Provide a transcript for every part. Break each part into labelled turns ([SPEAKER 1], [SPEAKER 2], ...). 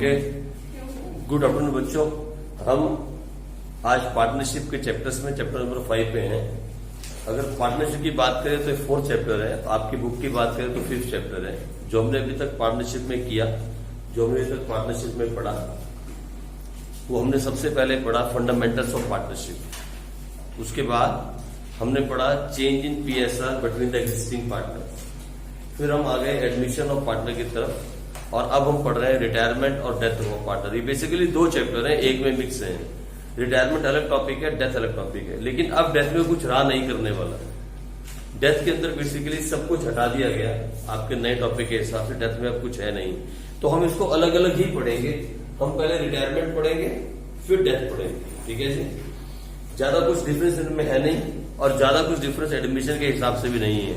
[SPEAKER 1] Okay, good afternoon बच्चों। हम आज पार्टनरशिप के चैप्टर्स में चैप्टर नंबर 5 पे हैं। अगर पार्टनरशिप की बात करें तो 4th चैप्टर है, आपकी बुक की बात करें तो 5th चैप्टर है। जो हमने अभी तक पार्टनरशिप में किया, जो हमने अभी तक पार्टनरशिप में पढ़ा, वो हमने सबसे पहले पढ़ा फंडामेंटल्स ऑफ पार्टनरशिप। उसके बाद हमने पढ़ा change in PSR between the existing partner. फिर हम आ गए एडमिशन ऑफ पार्टनर की तरफ, और अब हम पढ़ रहे हैं रिटायरमेंट और डेथ ऑफ पार्टनर। ये बेसिकली 2 चैप्टर हैं, एक में मिक्स है। रिटायरमेंट अलग टॉपिक है, डेथ अलग टॉपिक है, लेकिन अब डेथ में कुछ रहा नहीं करने वाला। डेथ के अंदर बेसिकली सब कुछ हटा दिया गया आपके नए टॉपिक के हिसाब से। डेथ में अब कुछ है नहीं, तो हम इसको अलग अलग ही पढ़ेंगे। हम पहले रिटायरमेंट पढ़ेंगे, फिर डेथ पढ़ेंगे, ठीक है जी। ज्यादा कुछ डिफरेंस इनमें है नहीं, और ज्यादा कुछ डिफरेंस एडमिशन के हिसाब से भी नहीं है।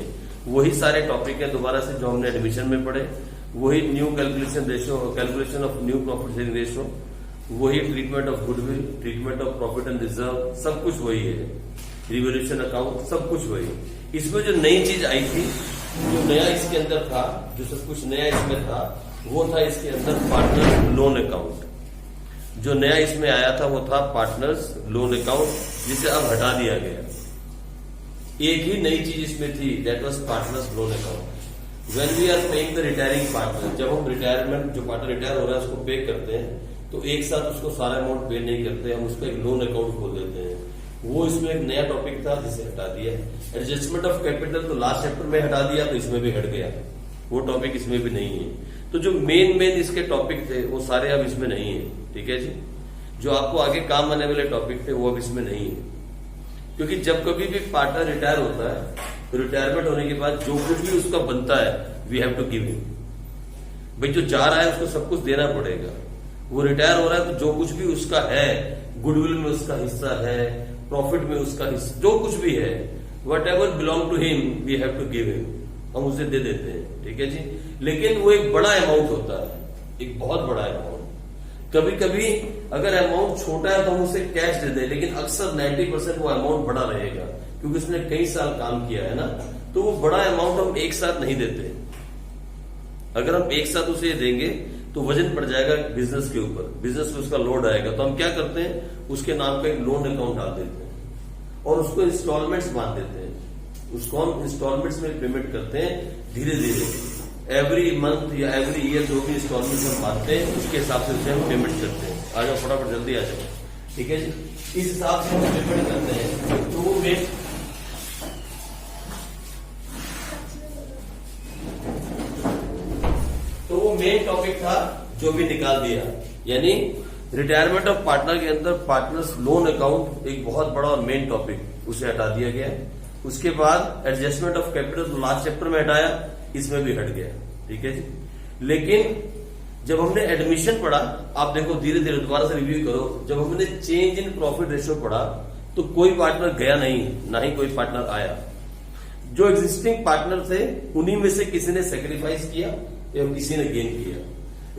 [SPEAKER 1] वही सारे टॉपिक है दोबारा से जो हमने एडमिशन में पढ़े। वही new calculation ratio, calculation of new profit sharing ratio, वही treatment of goodwill, treatment of profit and reserve, सब कुछ वही है। रिवोल्यूशन अकाउंट, सब कुछ वही। इसमें जो नई चीज आई थी, जो नया इसके अंदर था, जो सब कुछ नया इसमें था, वो था इसके अंदर पार्टनर लोन अकाउंट। जो नया इसमें आया था वो था पार्टनर्स लोन अकाउंट, जिसे अब हटा दिया गया। एक ही नई चीज इसमें थी, that was partners loan account. When we are paying the retiring partner, जब हम रिटायरमेंट, जो पार्टनर रिटायर हो रहा है उसको पे करते हैं, तो एक साथ उसको सारा अमाउंट पे नहीं करते, हम उसको एक लोन अकाउंट खोल देते हैं। वो इसमें एक नया टॉपिक था जिसे हटा दिया। एडजस्टमेंट ऑफ कैपिटल तो लास्ट चैप्टर में हटा दिया, तो इसमें भी हट गया, वो टॉपिक इसमें भी नहीं है। तो जो मेन इसके टॉपिक थे वो सारे अब इसमें नहीं है, ठीक है जी। जो आपको आगे काम आने वाले टॉपिक थे वो अब इसमें नहीं है, क्योंकि जब कभी भी पार्टनर रिटायर होता है तो रिटायरमेंट होने के बाद जो कुछ भी उसका बनता है we have to give him. भाई जो जा रहा है उसको सब कुछ देना पड़ेगा। वो रिटायर हो रहा है तो जो कुछ भी उसका है, गुडविल में उसका हिस्सा है, प्रॉफिट में उसका हिस्सा, जो कुछ भी है, whatever belong to him we have to give him, हम उसे दे देते हैं, ठीक है जी। लेकिन वो एक बड़ा अमाउंट होता है, एक बहुत बड़ा अमाउंट। कभी कभी अगर अमाउंट छोटा है तो हम उसे कैश दे दें, लेकिन अक्सर 90% वो अमाउंट बड़ा रहेगा, क्योंकि उसने कई साल काम किया है ना। तो वो बड़ा अमाउंट हम एक साथ नहीं देते। अगर हम एक साथ उसे देंगे तो वजन पड़ जाएगा बिजनेस के ऊपर, बिजनेस में उसका लोड आएगा। तो हम क्या करते हैं, उसके नाम पे एक लोन अकाउंट डाल देते हैं और उसको इंस्टॉलमेंट्स बांध देते हैं। उसको हम इंस्टॉलमेंट्स में पेमेंट करते हैं धीरे धीरे, एवरी मंथ या एवरी ईयर जो भी इंस्टॉलमेंट हम बांधते हैं उसके हिसाब से उसे हम पेमेंट करते हैं। आ जाओ फटाफट, जल्दी आ जाओ, ठीक है जी। इस हिसाब से हम पेमेंट करते हैं। तो वो मेन टॉपिक था जो भी निकाल दिया, यानी रिटायरमेंट ऑफ पार्टनर के अंदर पार्टनर्स लोन अकाउंट एक बहुत बड़ा और मेन टॉपिक, उसे हटा दिया गया। उसके बाद adjustment of capital last chapter में हटाया, इसमें भी हट गया, ठीक है जी। लेकिन जब हमने एडमिशन पढ़ा, आप देखो धीरे धीरे दोबारा से रिव्यू करो, जब हमने चेंज इन प्रॉफिट रेशियो पढ़ा तो कोई पार्टनर गया नहीं, ना ही कोई पार्टनर आया। जो एग्जिस्टिंग पार्टनर थे उन्हीं में से किसी ने सेक्रीफाइस किया एवं किसी ने गेन किया।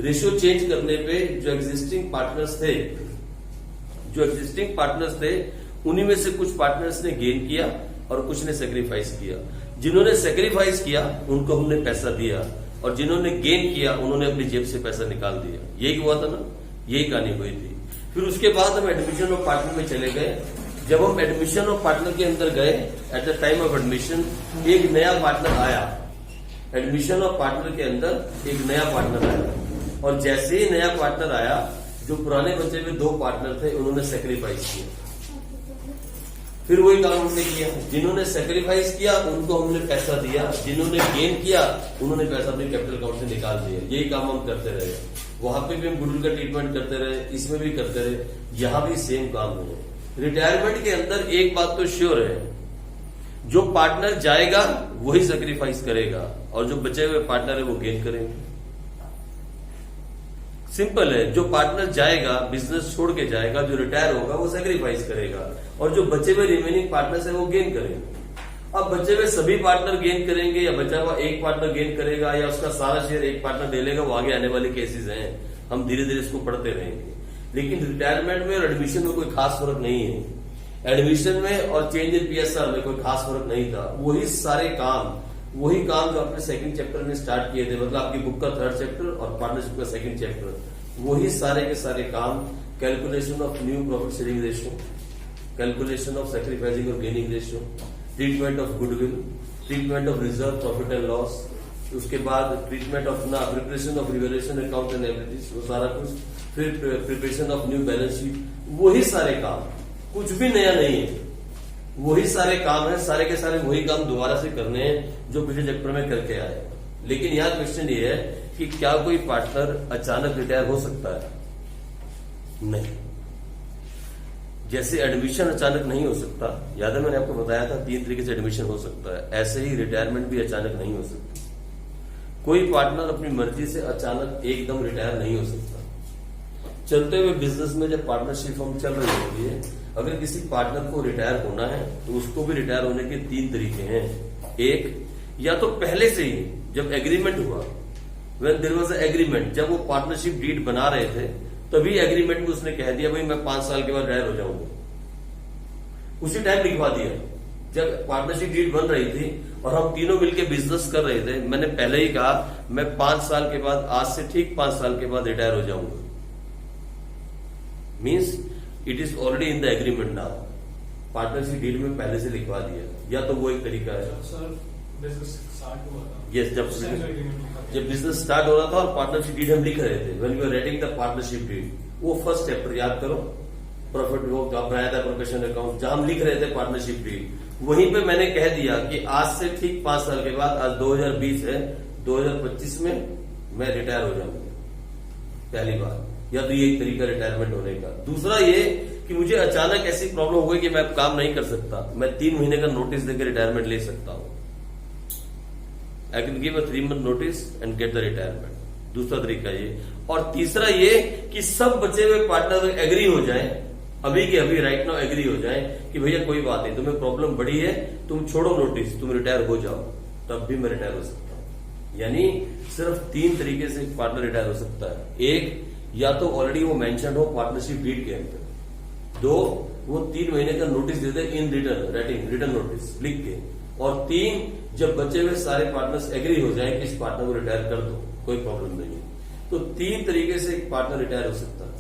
[SPEAKER 1] रेशियो चेंज करने पे जो एग्जिस्टिंग पार्टनर्स थे उन्हीं में से कुछ पार्टनर्स ने गेन किया और कुछ ने सेक्रीफाइस किया। जिन्होंने सेक्रीफाइस किया उनको हमने पैसा दिया, और जिन्होंने गेन किया उन्होंने अपनी जेब से पैसा निकाल दिया। यही हुआ था ना, यही कहानी हुई थी। फिर उसके बाद हम एडमिशन ऑफ पार्टनर में चले गए। जब हम एडमिशन ऑफ पार्टनर के अंदर गए, at the time of admission एक नया पार्टनर आया। एडमिशन ऑफ पार्टनर के अंदर एक नया पार्टनर आया, और जैसे ही नया पार्टनर आया, जो पुराने बचे हुए 2 पार्टनर थे उन्होंने सेक्रीफाइस किया। फिर वही काम हमने किया, जिन्होंने सेक्रीफाइस किया उनको हमने पैसा दिया, जिन्होंने गेन किया उन्होंने पैसा अपने कैपिटल अकाउंट से निकाल दिया। यही काम हम करते रहे। वहां पे भी हम गुडविल का ट्रीटमेंट करते रहे, इसमें भी करते रहे, यहां भी सेम काम है। रिटायरमेंट के अंदर एक बात तो श्योर है, जो पार्टनर जाएगा वही सेक्रीफाइस करेगा, और जो बचे हुए पार्टनर है वो गेन करेंगे। सिंपल है, जो पार्टनर जाएगा, बिजनेस छोड़ के जाएगा, जो रिटायर होगा वो सेक्रीफाइस करेगा, और जो बचे हुए रिमेनिंग पार्टनर्स है वो गेन करेंगे। अब बचे हुए सभी पार्टनर गेन करेंगे या बचा हुआ एक पार्टनर गेन करेगा या उसका सारा शेयर एक पार्टनर ले लेगा, वो आगे आने वाले केसेस हैं। हम धीरे धीरे इसको पढ़ते रहेंगे। लेकिन रिटायरमेंट में और एडमिशन में कोई खास फर्क नहीं है। एडमिशन में और चेंज इन PSR में कोई खास फर्क नहीं था। वही सारे काम वही काम जो आपने सेकंड चैप्टर में स्टार्ट किए थे, मतलब आपकी बुक का 3rd चैप्टर और पार्टनरशिप का 2nd चैप्टर, वही सारे के सारे काम, calculation of new profit sharing ratio, calculation of sacrificing और gaining ratio, treatment of goodwill, treatment of reserve profit and loss, उसके बाद ट्रीटमेंट ऑफ ना preparation of revaluation account and abilities, वो सारा कुछ, फिर preparation of new balance sheet, वही सारे काम, कुछ भी नया नहीं है, वही सारे काम है, सारे के सारे वही काम दोबारा से करने हैं जो पिछले चैप्टर में करके आए। लेकिन यहाँ क्वेश्चन ये है कि क्या कोई पार्टनर अचानक रिटायर हो सकता है? नहीं। जैसे एडमिशन अचानक नहीं हो सकता, याद है मैंने आपको बताया था 3 तरीके से एडमिशन हो सकता है, ऐसे ही रिटायरमेंट भी अचानक नहीं हो सकती। कोई पार्टनर अपनी मर्जी से अचानक एकदम रिटायर नहीं हो सकता। चलते हुए बिजनेस में जब पार्टनरशिप हम चल रही होती है, अगर किसी पार्टनर को रिटायर होना है तो उसको भी रिटायर होने के 3 तरीके हैं। एक, या तो पहले से ही जब एग्रीमेंट हुआ, व्हेन देयर वाज एग्रीमेंट, जब वो पार्टनरशिप डीड बना रहे थे तभी एग्रीमेंट में उसने कह दिया भाई मैं 5 साल के बाद रिटायर हो जाऊंगा, उसी टाइम लिखवा दिया। जब पार्टनरशिप डीड बन रही थी और हम तीनों मिलकर बिजनेस कर रहे थे, मैंने पहले ही कहा मैं 5 साल के बाद, आज से ठीक 5 साल के बाद रिटायर हो जाऊंगा। Means it is already in the agreement now, partnership deed में पहले से लिखवा दिया। या तो वो एक तरीका है।
[SPEAKER 2] सर बिजनेस स्टार्ट हुआ था,
[SPEAKER 1] यस, जब बिजनेस स्टार्ट हो रहा था और पार्टनरशिप डीड हम लिख रहे थे, when we are writing the partnership deed, वो फर्स्ट चैप्टर याद करो, प्रॉफिट वो बनाया था प्रोफेशनल अकाउंट, जहां हम लिख रहे थे पार्टनरशिप डीड, वहीं पे मैंने कह दिया कि आज से ठीक 5 साल के बाद, आज 2020 है, 2025 में मैं रिटायर हो जाऊंगा पहली बार। या तो ये एक तरीका रिटायरमेंट होने का। दूसरा ये कि मुझे अचानक ऐसी प्रॉब्लम हो गई कि मैं अब काम नहीं कर सकता, मैं 3 महीने का नोटिस देकर रिटायरमेंट ले सकता हूं। I can give a 3 month notice and get the retirement. दूसरा तरीका ये। और तीसरा ये कि सब बचे हुए पार्टनर एग्री हो जाएं, अभी के अभी राइट नाउ एग्री हो जाएं कि भैया कोई बात नहीं, तुम्हें प्रॉब्लम बड़ी है, तुम छोड़ो नोटिस, तुम रिटायर हो जाओ, तब भी मैं रिटायर हो सकता हूं। यानी सिर्फ 3 तरीके से पार्टनर रिटायर हो सकता है। एक, या तो ऑलरेडी वो मेंशन हो पार्टनरशिप डीड के अंदर। 2, वो 3 महीने का notice they they in return, writing return notice लिख के। और 3, जब बचे हुए सारे पार्टनर्स एग्री हो जाए कि इस पार्टनर को रिटायर कर दो, कोई प्रॉब्लम नहीं है। तो 3 तरीके से एक पार्टनर रिटायर हो सकता है।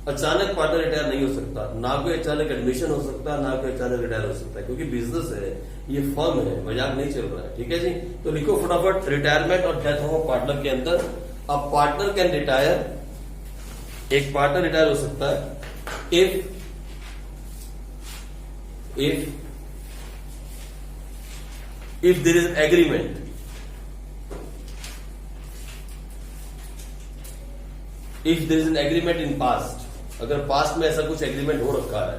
[SPEAKER 1] अचानक पार्टनर रिटायर नहीं हो सकता, ना कोई अचानक एडमिशन हो सकता, ना कोई अचानक रिटायर हो सकता है, क्योंकि बिजनेस है, ये फर्म है, मजाक नहीं चल रहा है। ठीक है जी, तो लिखो फटाफट, रिटायरमेंट और डेथ ऑफ पार्टनर के अंदर। अब पार्टनर कैन रिटायर, एक पार्टनर रिटायर हो सकता है if there is agreement, if there is an agreement in past, अगर पास्ट में ऐसा कुछ एग्रीमेंट हो रखा है।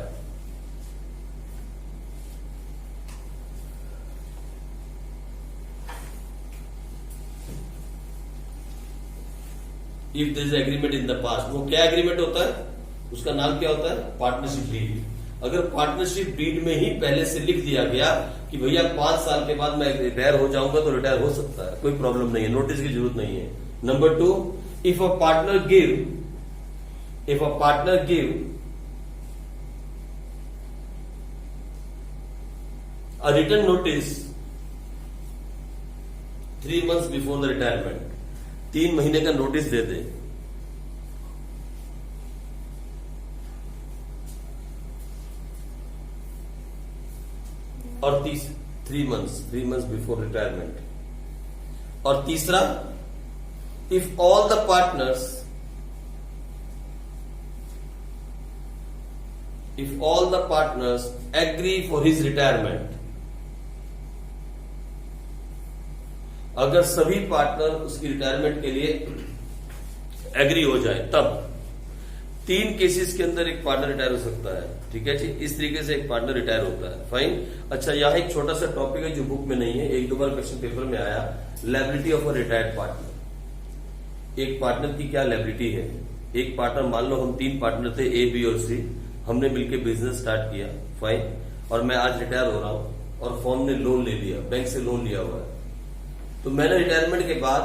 [SPEAKER 1] If there is agreement in the past, वो क्या एग्रीमेंट होता है, उसका नाम क्या होता है, पार्टनरशिप डीड। अगर पार्टनरशिप डीड में ही पहले से लिख दिया गया कि भैया 5 साल के बाद मैं रिटायर हो जाऊंगा, तो रिटायर हो सकता है, कोई प्रॉब्लम नहीं है, नोटिस की जरूरत नहीं है। Number 2, if a partner give a written notice 3 months before the retirement, 3 महीने का नोटिस दे दे, और 3 months before retirement। और तीसरा, if all the partners agree for his retirement, अगर सभी पार्टनर उसकी रिटायरमेंट के लिए एग्री हो जाए, तब 3 केसेस के अंदर एक पार्टनर रिटायर हो सकता है। ठीक है जी, इस तरीके से एक पार्टनर रिटायर होता है। फाइन। अच्छा, यहाँ एक छोटा सा टॉपिक है जो बुक में नहीं है, 1-2 बार क्वेश्चन पेपर में आया, liability of a retired partner. एक पार्टनर की क्या लायबिलिटी है। एक पार्टनर, मान लो हम 3 पार्टनर थे, ए, बी और सी, हमने मिलकर बिजनेस स्टार्ट किया, फाइन, और मैं आज रिटायर हो रहा हूं और फर्म ने लोन ले लिया, बैंक से लोन लिया हुआ है, तो मैंने रिटायरमेंट के बाद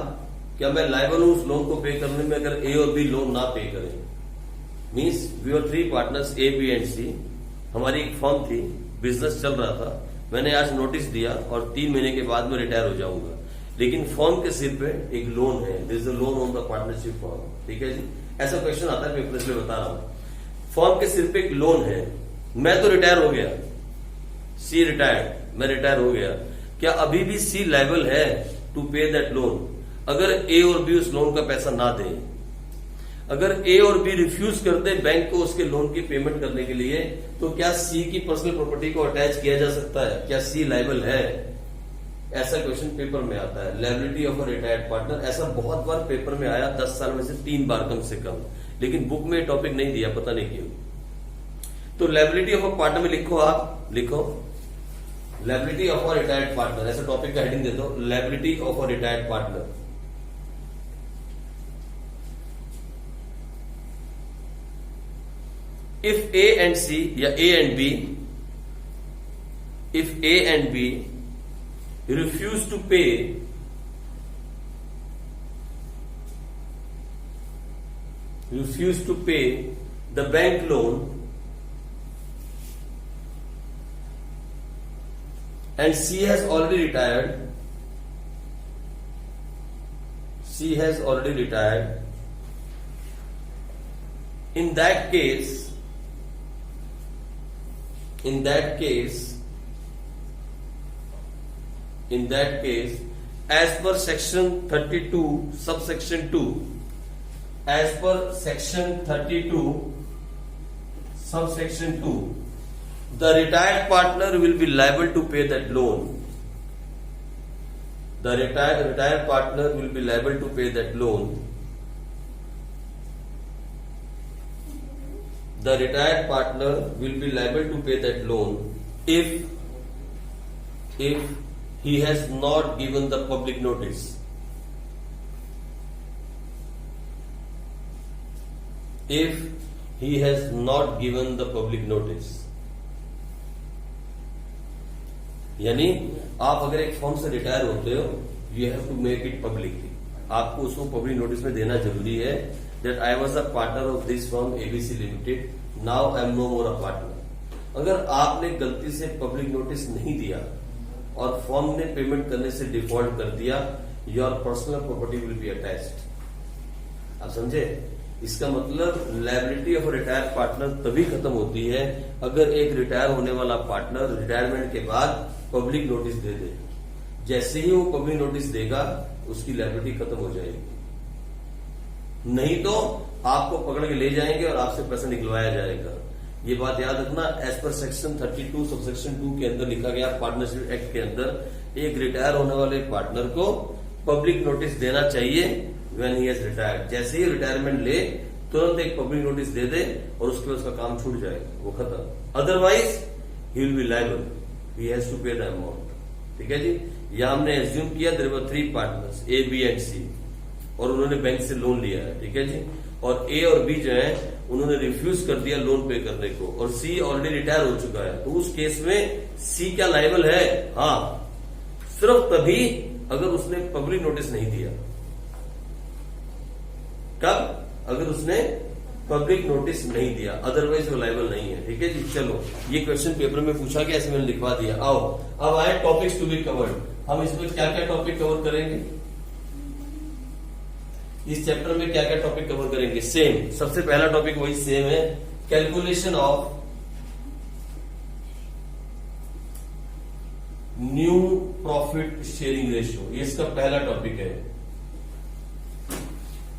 [SPEAKER 1] क्या मैं लायबल हूं उस लोन को पे करने में, अगर ए और बी लोन ना पे करें। Means we are 3 partners, A, B and C, हमारी एक फर्म थी, बिजनेस चल रहा था, मैंने आज नोटिस दिया और 3 महीने के बाद मैं रिटायर हो जाऊंगा, लेकिन फर्म के सिर पे एक लोन है, this is a loan on the partnership firm. ठीक है जी, ऐसा क्वेश्चन आता है पेपर, इसलिए बता रहा हूं। फर्म के सिर पे एक लोन है, मैं तो रिटायर हो गया, सी रिटायर्ड, मैं रिटायर हो गया, क्या अभी भी सी लायबल है टू पे दैट लोन? अगर ए और बी उस लोन का पैसा ना दे, अगर ए और बी रिफ्यूज करते बैंक को उसके लोन की पेमेंट करने के लिए, तो क्या सी की पर्सनल प्रॉपर्टी को अटैच किया जा सकता है? क्या सी लायबल है? ऐसा क्वेश्चन पेपर में आता है, liability of a retired partner. ऐसा बहुत बार पेपर में आया, 10 साल में से 3 बार कम से कम, लेकिन बुक में टॉपिक नहीं दिया, पता नहीं क्यों। तो लायबिलिटी ऑफ अ पार्टनर में लिखो, आप लिखो liability of a retired partner, ऐसा टॉपिक का हेडिंग दे दो, liability of a retired partner. If A and C या A and B, if A and B refuse to pay the bank loan and C has already retired, in that case as per section 32 subsection 2, as per section 32 subsection 2, the retired partner will be liable to pay that loan. The retired partner will be liable to pay that loan. The retired partner will be liable to pay that loan if he has not given the public notice. If he has not given the public notice. यानी आप अगर एक firm से retire होते हो, you have to make it publicly, आपको उसको public notice में देना जरूरी है that I was a partner of this firm ABC Limited, now I am no more a partner. अगर आपने गलती से पब्लिक नोटिस नहीं दिया और फर्म ने पेमेंट करने से डिफॉल्ट कर दिया, your personal property will be attached. आप समझे? इसका मतलब लायबिलिटी ऑफ रिटायर्ड पार्टनर तभी खत्म होती है अगर एक रिटायर होने वाला पार्टनर रिटायरमेंट के बाद पब्लिक नोटिस दे दे। जैसे ही वो पब्लिक नोटिस देगा, उसकी लायबिलिटी खत्म हो जाएगी, नहीं तो आपको पकड़ के ले जाएंगे और आपसे पैसा निकलवाया जाएगा। ये बात याद रखना। एज पर सेक्शन 32 सबसेक्शन 2 के अंदर लिखा गया, पार्टनरशिप एक्ट के अंदर एक रिटायर होने वाले पार्टनर को पब्लिक नोटिस देना चाहिए व्हेन ही हैज रिटायर्ड। जैसे ही रिटायरमेंट ले, तुरंत एक पब्लिक नोटिस दे दे और उसके उसका काम छूट जाएगा, वो खत्म। Otherwise he will be liable, he has to pay the amount. ठीक है जी। यह हमने एज्यूम किया there were 3 partners A B and C, और उन्होंने बैंक से लोन लिया है। ठीक है जी। और ए और बी जो है उन्होंने रिफ्यूज कर दिया लोन पे करने को, और सी ऑलरेडी रिटायर हो चुका है। तो उस केस में सी क्या लायबल है? हाँ, सिर्फ तभी अगर उसने पब्लिक नोटिस नहीं दिया। कब? अगर उसने पब्लिक नोटिस नहीं दिया, अदरवाइज वो लायबल नहीं है। ठीक है जी। चलो, ये क्वेश्चन पेपर में पूछा गया, ऐसे मैंने लिखवा दिया। आओ अब आए टॉपिक्स टू बी कवर्ड। हम इसमें क्या क्या टॉपिक कवर करेंगे? इस चैप्टर में क्या क्या टॉपिक कवर करेंगे? सेम, सबसे पहला टॉपिक वही सेम है, calculation of new profit sharing ratio. ये इसका पहला टॉपिक है,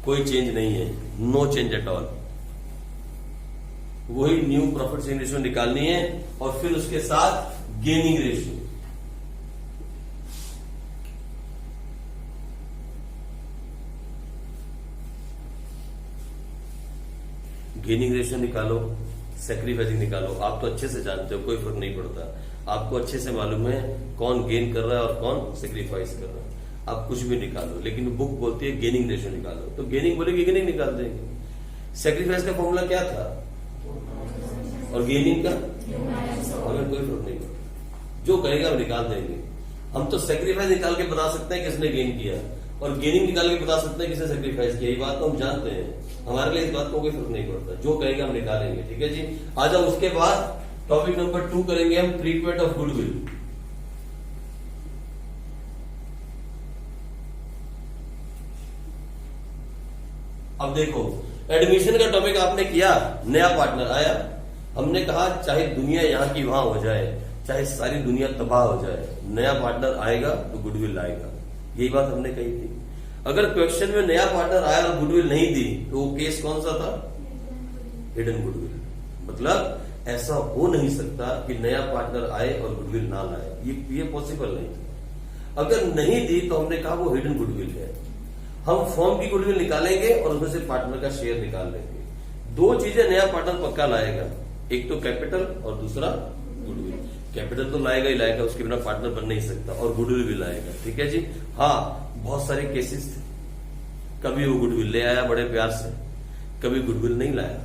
[SPEAKER 1] कोई चेंज नहीं है, नो चेंज एट ऑल। वही न्यू प्रॉफिट शेयरिंग रेशियो निकालनी है, और फिर उसके साथ गेनिंग रेशियो। गेनिंग रेशियो निकालो, सैक्रिफाइसिंग निकालो। आप तो अच्छे से जानते हो, कोई फर्क नहीं पड़ता। आपको अच्छे से मालूम है कौन गेन कर रहा है और कौन सैक्रिफाइस कर रहा है। आप कुछ भी निकालो, लेकिन बुक बोलती है गेनिंग रेशियो निकालो, तो गेनिंग बोलेगी गेनिंग निकाल देंगे। सैक्रिफाइस का फॉर्मूला क्या था और गेनिंग का? हमें कोई फर्क नहीं पड़ता, जो कहेगा हम निकाल देंगे। हम तो सैक्रिफाइस निकाल के बता सकते हैं किसने गेन किया, और गेनिंग निकाल के बता सकते हैं किसने सैक्रिफाइस किया। ये बात तो हम जानते हैं, हमारे लिए इस बात को कोई फर्क नहीं पड़ता, जो कहेगा हम निकालेंगे। ठीक है जी। आ जाओ, उसके बाद टॉपिक नंबर 2 करेंगे हम, ट्रीटमेंट ऑफ गुडविल। अब देखो, एडमिशन का टॉपिक आपने किया, नया पार्टनर आया, हमने कहा चाहे दुनिया यहाँ की वहां हो जाए, चाहे सारी दुनिया तबाह हो जाए, नया पार्टनर आएगा तो गुडविल आएगा। यही बात हमने कही थी। अगर क्वेश्चन में नया पार्टनर आया और गुडविल नहीं दी तो वो केस कौन सा था? Hidden goodwill. मतलब ऐसा हो नहीं सकता कि नया पार्टनर आए और गुडविल ना लाए, ये पॉसिबल नहीं था। अगर नहीं दी तो हमने कहा वो हिडन गुडविल है। हम फॉर्म की गुडविल निकालेंगे और उसमें से पार्टनर का शेयर निकाल लेंगे। दो चीजें नया पार्टनर पक्का लाएगा, एक तो कैपिटल और दूसरा गुडविल। कैपिटल तो लाएगा ही लाएगा, उसके बिना पार्टनर बन नहीं सकता, और गुडविल भी लाएगा। ठीक है जी। हाँ, बहुत सारे केसेस थे, कभी वो गुडविल ले आया बड़े प्यार से, कभी गुडविल नहीं लाया,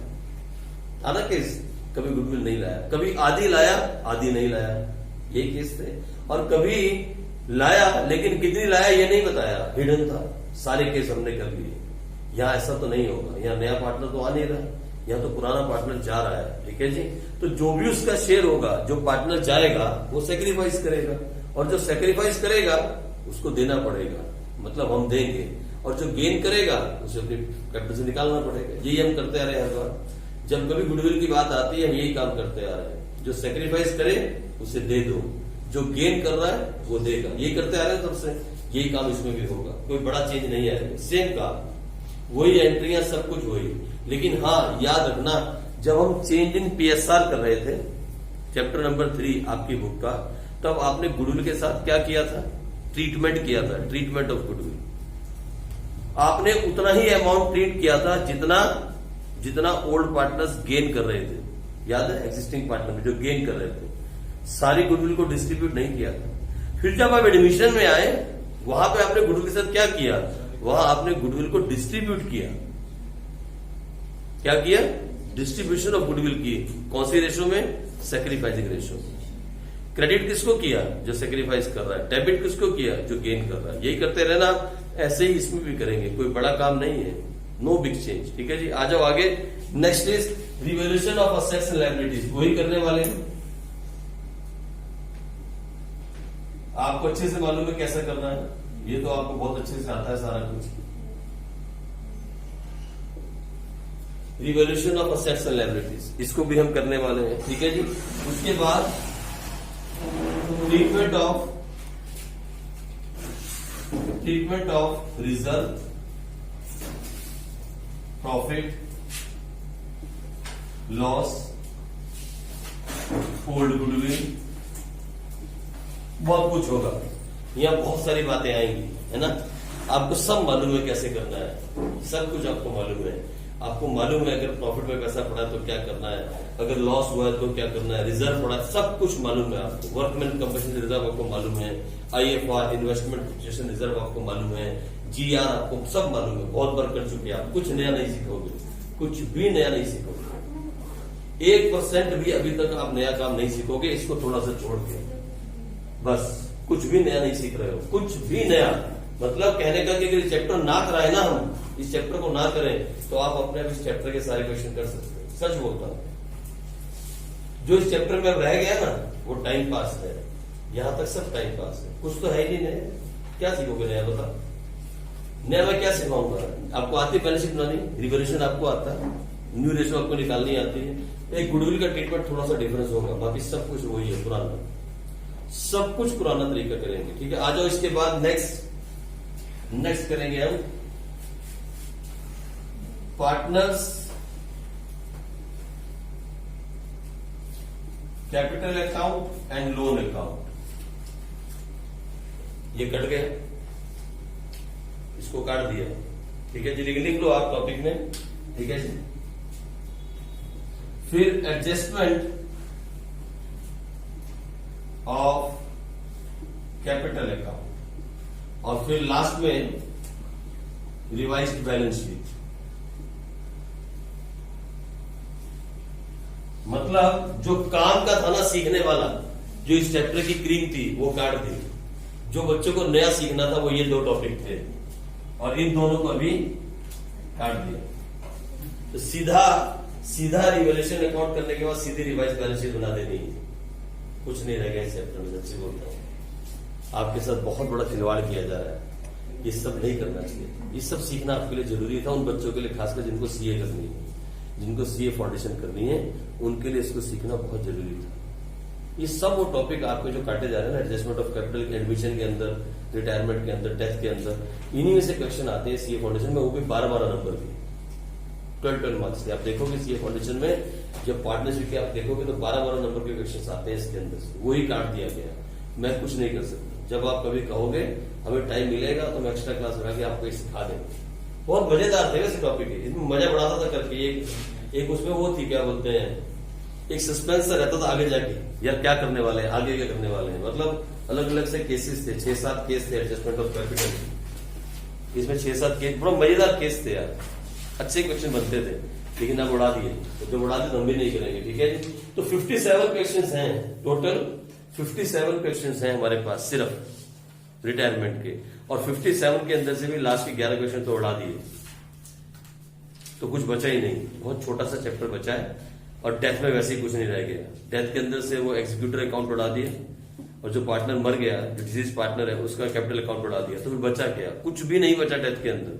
[SPEAKER 1] था ना केस? कभी गुडविल नहीं लाया, कभी आधी लाया आधी नहीं लाया, यही केस थे। और कभी लाया लेकिन कितनी लाया ये नहीं बताया, हिडन था। सारे केस हमने कर लिए। यहाँ ऐसा तो नहीं होगा, यहाँ नया पार्टनर तो आ नहीं रहा, यहाँ तो पुराना पार्टनर जा रहा है। ठीक है जी। तो जो भी उसका शेयर होगा, जो पार्टनर जाएगा वो सेक्रीफाइस करेगा, और जो सेक्रीफाइस करेगा उसको देना पड़ेगा, मतलब हम देंगे। और जो गेन करेगा उसे अपनी कैपिटल से निकालना पड़ेगा। यही हम करते आ रहे हैं हर बार। जब कभी गुडविल की बात आती है हम यही काम करते आ रहे हैं। जो सेक्रीफाइस करे उसे दे दो, जो गेन कर रहा है वो देगा। यही करते आ रहे हैं तब से, यही काम इसमें भी होगा। कोई बड़ा चेंज नहीं है, सेम काम, वही एंट्रियां, सब कुछ वही। लेकिन हाँ, याद रखना, जब हम चेंज इन पीएसआर कर रहे थे, चैप्टर नंबर 3 आपकी बुक का, तब आपने गुडविल के साथ क्या किया था? ट्रीटमेंट किया था, ट्रीटमेंट ऑफ गुडविल। आपने उतना ही अमाउंट ट्रीट किया था जितना ओल्ड पार्टनर्स गेन कर रहे थे। याद है? एग्जिस्टिंग पार्टनर में जो गेन कर रहे थे, सारी गुडविल को डिस्ट्रीब्यूट नहीं किया था। फिर जब आप एडमिशन में आए, वहां पे आपने गुडविल के साथ क्या किया? वहां आपने गुडविल को डिस्ट्रीब्यूट किया। क्या किया? डिस्ट्रीब्यूशन ऑफ गुडविल की। कौन सी रेशो में? Sacrificing ratio. क्रेडिट किसको किया? जो सैक्रिफाइस कर रहा है। डेबिट किसको किया? जो गेन कर रहा है। यही करते रहना, ऐसे ही इसमें भी करेंगे, कोई बड़ा काम नहीं है, नो बिग चेंज। ठीक है जी। आ जाओ आगे। Next is revaluation of assets and liabilities. वही करने वाले हैं, आपको अच्छे से मालूम है कैसा करना है, ये तो आपको बहुत अच्छे से आता है सारा कुछ। Revaluation of assets and liabilities, इसको भी हम करने वाले हैं। ठीक है जी। उसके बाद treatment of reserve, profit, loss, old goodwill, बहुत कुछ होगा। यहाँ बहुत सारी बातें आएंगी, है ना? आपको सब मालूम है कैसे करना है, सब कुछ आपको मालूम है। आपको मालूम है अगर प्रॉफिट में पैसा पड़ा है तो क्या करना है, अगर लॉस हुआ है तो क्या करना है, रिजर्व पड़ा है, सब कुछ मालूम है आपको। वर्कमैन कंपनसेशन रिजर्व आपको मालूम है, IFR इन्वेस्टमेंट फ्लक्चुएशन रिजर्व आपको मालूम है, GR आपको सब मालूम है। बहुत बार कर चुके हैं आप, कुछ नया नहीं सीखोगे, कुछ भी नया नहीं सीखोगे। 1% भी अभी तक आप नया काम नहीं सीखोगे, इसको थोड़ा सा छोड़ के। बस कुछ भी नया नहीं सीख रहे हो, कुछ भी नया। मतलब कहने का कि अगर चैप्टर ना कराए ना, हम इस चैप्टर को ना करें तो आप अपने इस चैप्टर के सारे क्वेश्चन कर सकते हो। सच बोलता हूं, जो इस चैप्टर में रह गया ना वो टाइम पास है। यहां तक सब टाइम पास है, कुछ तो है ही नहीं नया। क्या सीखोगे नया? बता, नया मैं क्या सिखाऊंगा? आपको आती है बैलेंस शीट बनानी, रिवैल्यूएशन आपको आता है, न्यू रेशो आपको निकालनी आती है। एक गुडविल का ट्रीटमेंट थोड़ा सा डिफरेंस होगा, बाकी सब कुछ वही है, पुराना, सब कुछ पुराना तरीका करेंगे। ठीक है। आ जाओ। इसके बाद नेक्स्ट करेंगे हम partners capital account and loan account. ये कट गया, इसको काट दिया। ठीक है जी। लिख लो आप टॉपिक में। ठीक है जी। फिर एडजस्टमेंट ऑफ कैपिटल अकाउंट, और फिर लास्ट में रिवाइज्ड बैलेंस शीट। मतलब जो काम का था ना सीखने वाला, जो इस चैप्टर की क्रीम थी वो काट दी। जो बच्चों को नया सीखना था वो ये 2 टॉपिक थे, और इन दोनों को अभी काट दिया। तो सीधा रिवैल्यूएशन अकाउंट करने के बाद सीधी रिवाइज बैलेंस शीट बना देनी है। कुछ नहीं रह गया इस चैप्टर में। सच्ची बोलता हूं, आपके साथ बहुत बड़ा खिलवाड़ किया जा रहा है। ये सब नहीं करना चाहिए। ये सब सीखना आपके लिए जरूरी था, उन बच्चों के लिए खासकर जिनको सीए करनी है, जिनको सीए फाउंडेशन करनी है, उनके लिए इसको सीखना बहुत जरूरी था। ये सब वो टॉपिक आपके जो काटे जा रहे हैं ना, एडजस्टमेंट ऑफ कैपिटल, एडमिशन के अंदर, रिटायरमेंट के अंदर, डेथ के अंदर, इन्हीं में से क्वेश्चन आते हैं सीए फाउंडेशन में, वो भी 12-12 नंबर के, 12 मार्क्स के। आप देखोगे सीए फाउंडेशन में जब पार्टनरशिप के आप देखोगे तो 12-12 नंबर के क्वेश्चन आते हैं इसके अंदर से, वही काट दिया गया। मैं कुछ नहीं कर सकता। जब आप कभी कहोगे हमें टाइम मिलेगा तो मैं एक्स्ट्रा क्लास लगा के आपको सिखा देंगे। बहुत मजेदार थे वैसे टॉपिक, इसमें मजा बढ़ाता था करके। एक उसमें वो थी, क्या बोलते हैं, एक सस्पेंस रहता था आगे जाके, यार क्या करने वाले हैं, आगे क्या करने वाले हैं। मतलब अलग अलग से केसेस थे, 6-7 केस थे एडजस्टमेंट ऑफ कैपिटल। इसमें 6-7 केस, बड़ा मजेदार केस थे यार, अच्छे क्वेश्चन बनते थे, लेकिन अब उड़ा दिए। तो जब उड़ा दिए तो हम भी नहीं करेंगे, ठीक है जी। तो 57 क्वेश्चन हैं टोटल, 57 क्वेश्चन हैं हमारे पास सिर्फ रिटायरमेंट के, और 57 के अंदर से भी लास्ट के 11 क्वेश्चन तो उड़ा दिए, तो कुछ बचा ही नहीं। बहुत छोटा सा चैप्टर बचा है, और डेथ में वैसे ही कुछ नहीं रह गया। डेथ के अंदर से वो एग्जीक्यूटर अकाउंट उड़ा दिए, और जो पार्टनर मर गया, जो डिसीज पार्टनर है, उसका कैपिटल अकाउंट उड़ा दिया। तो फिर बचा क्या? कुछ भी नहीं बचा डेथ के अंदर।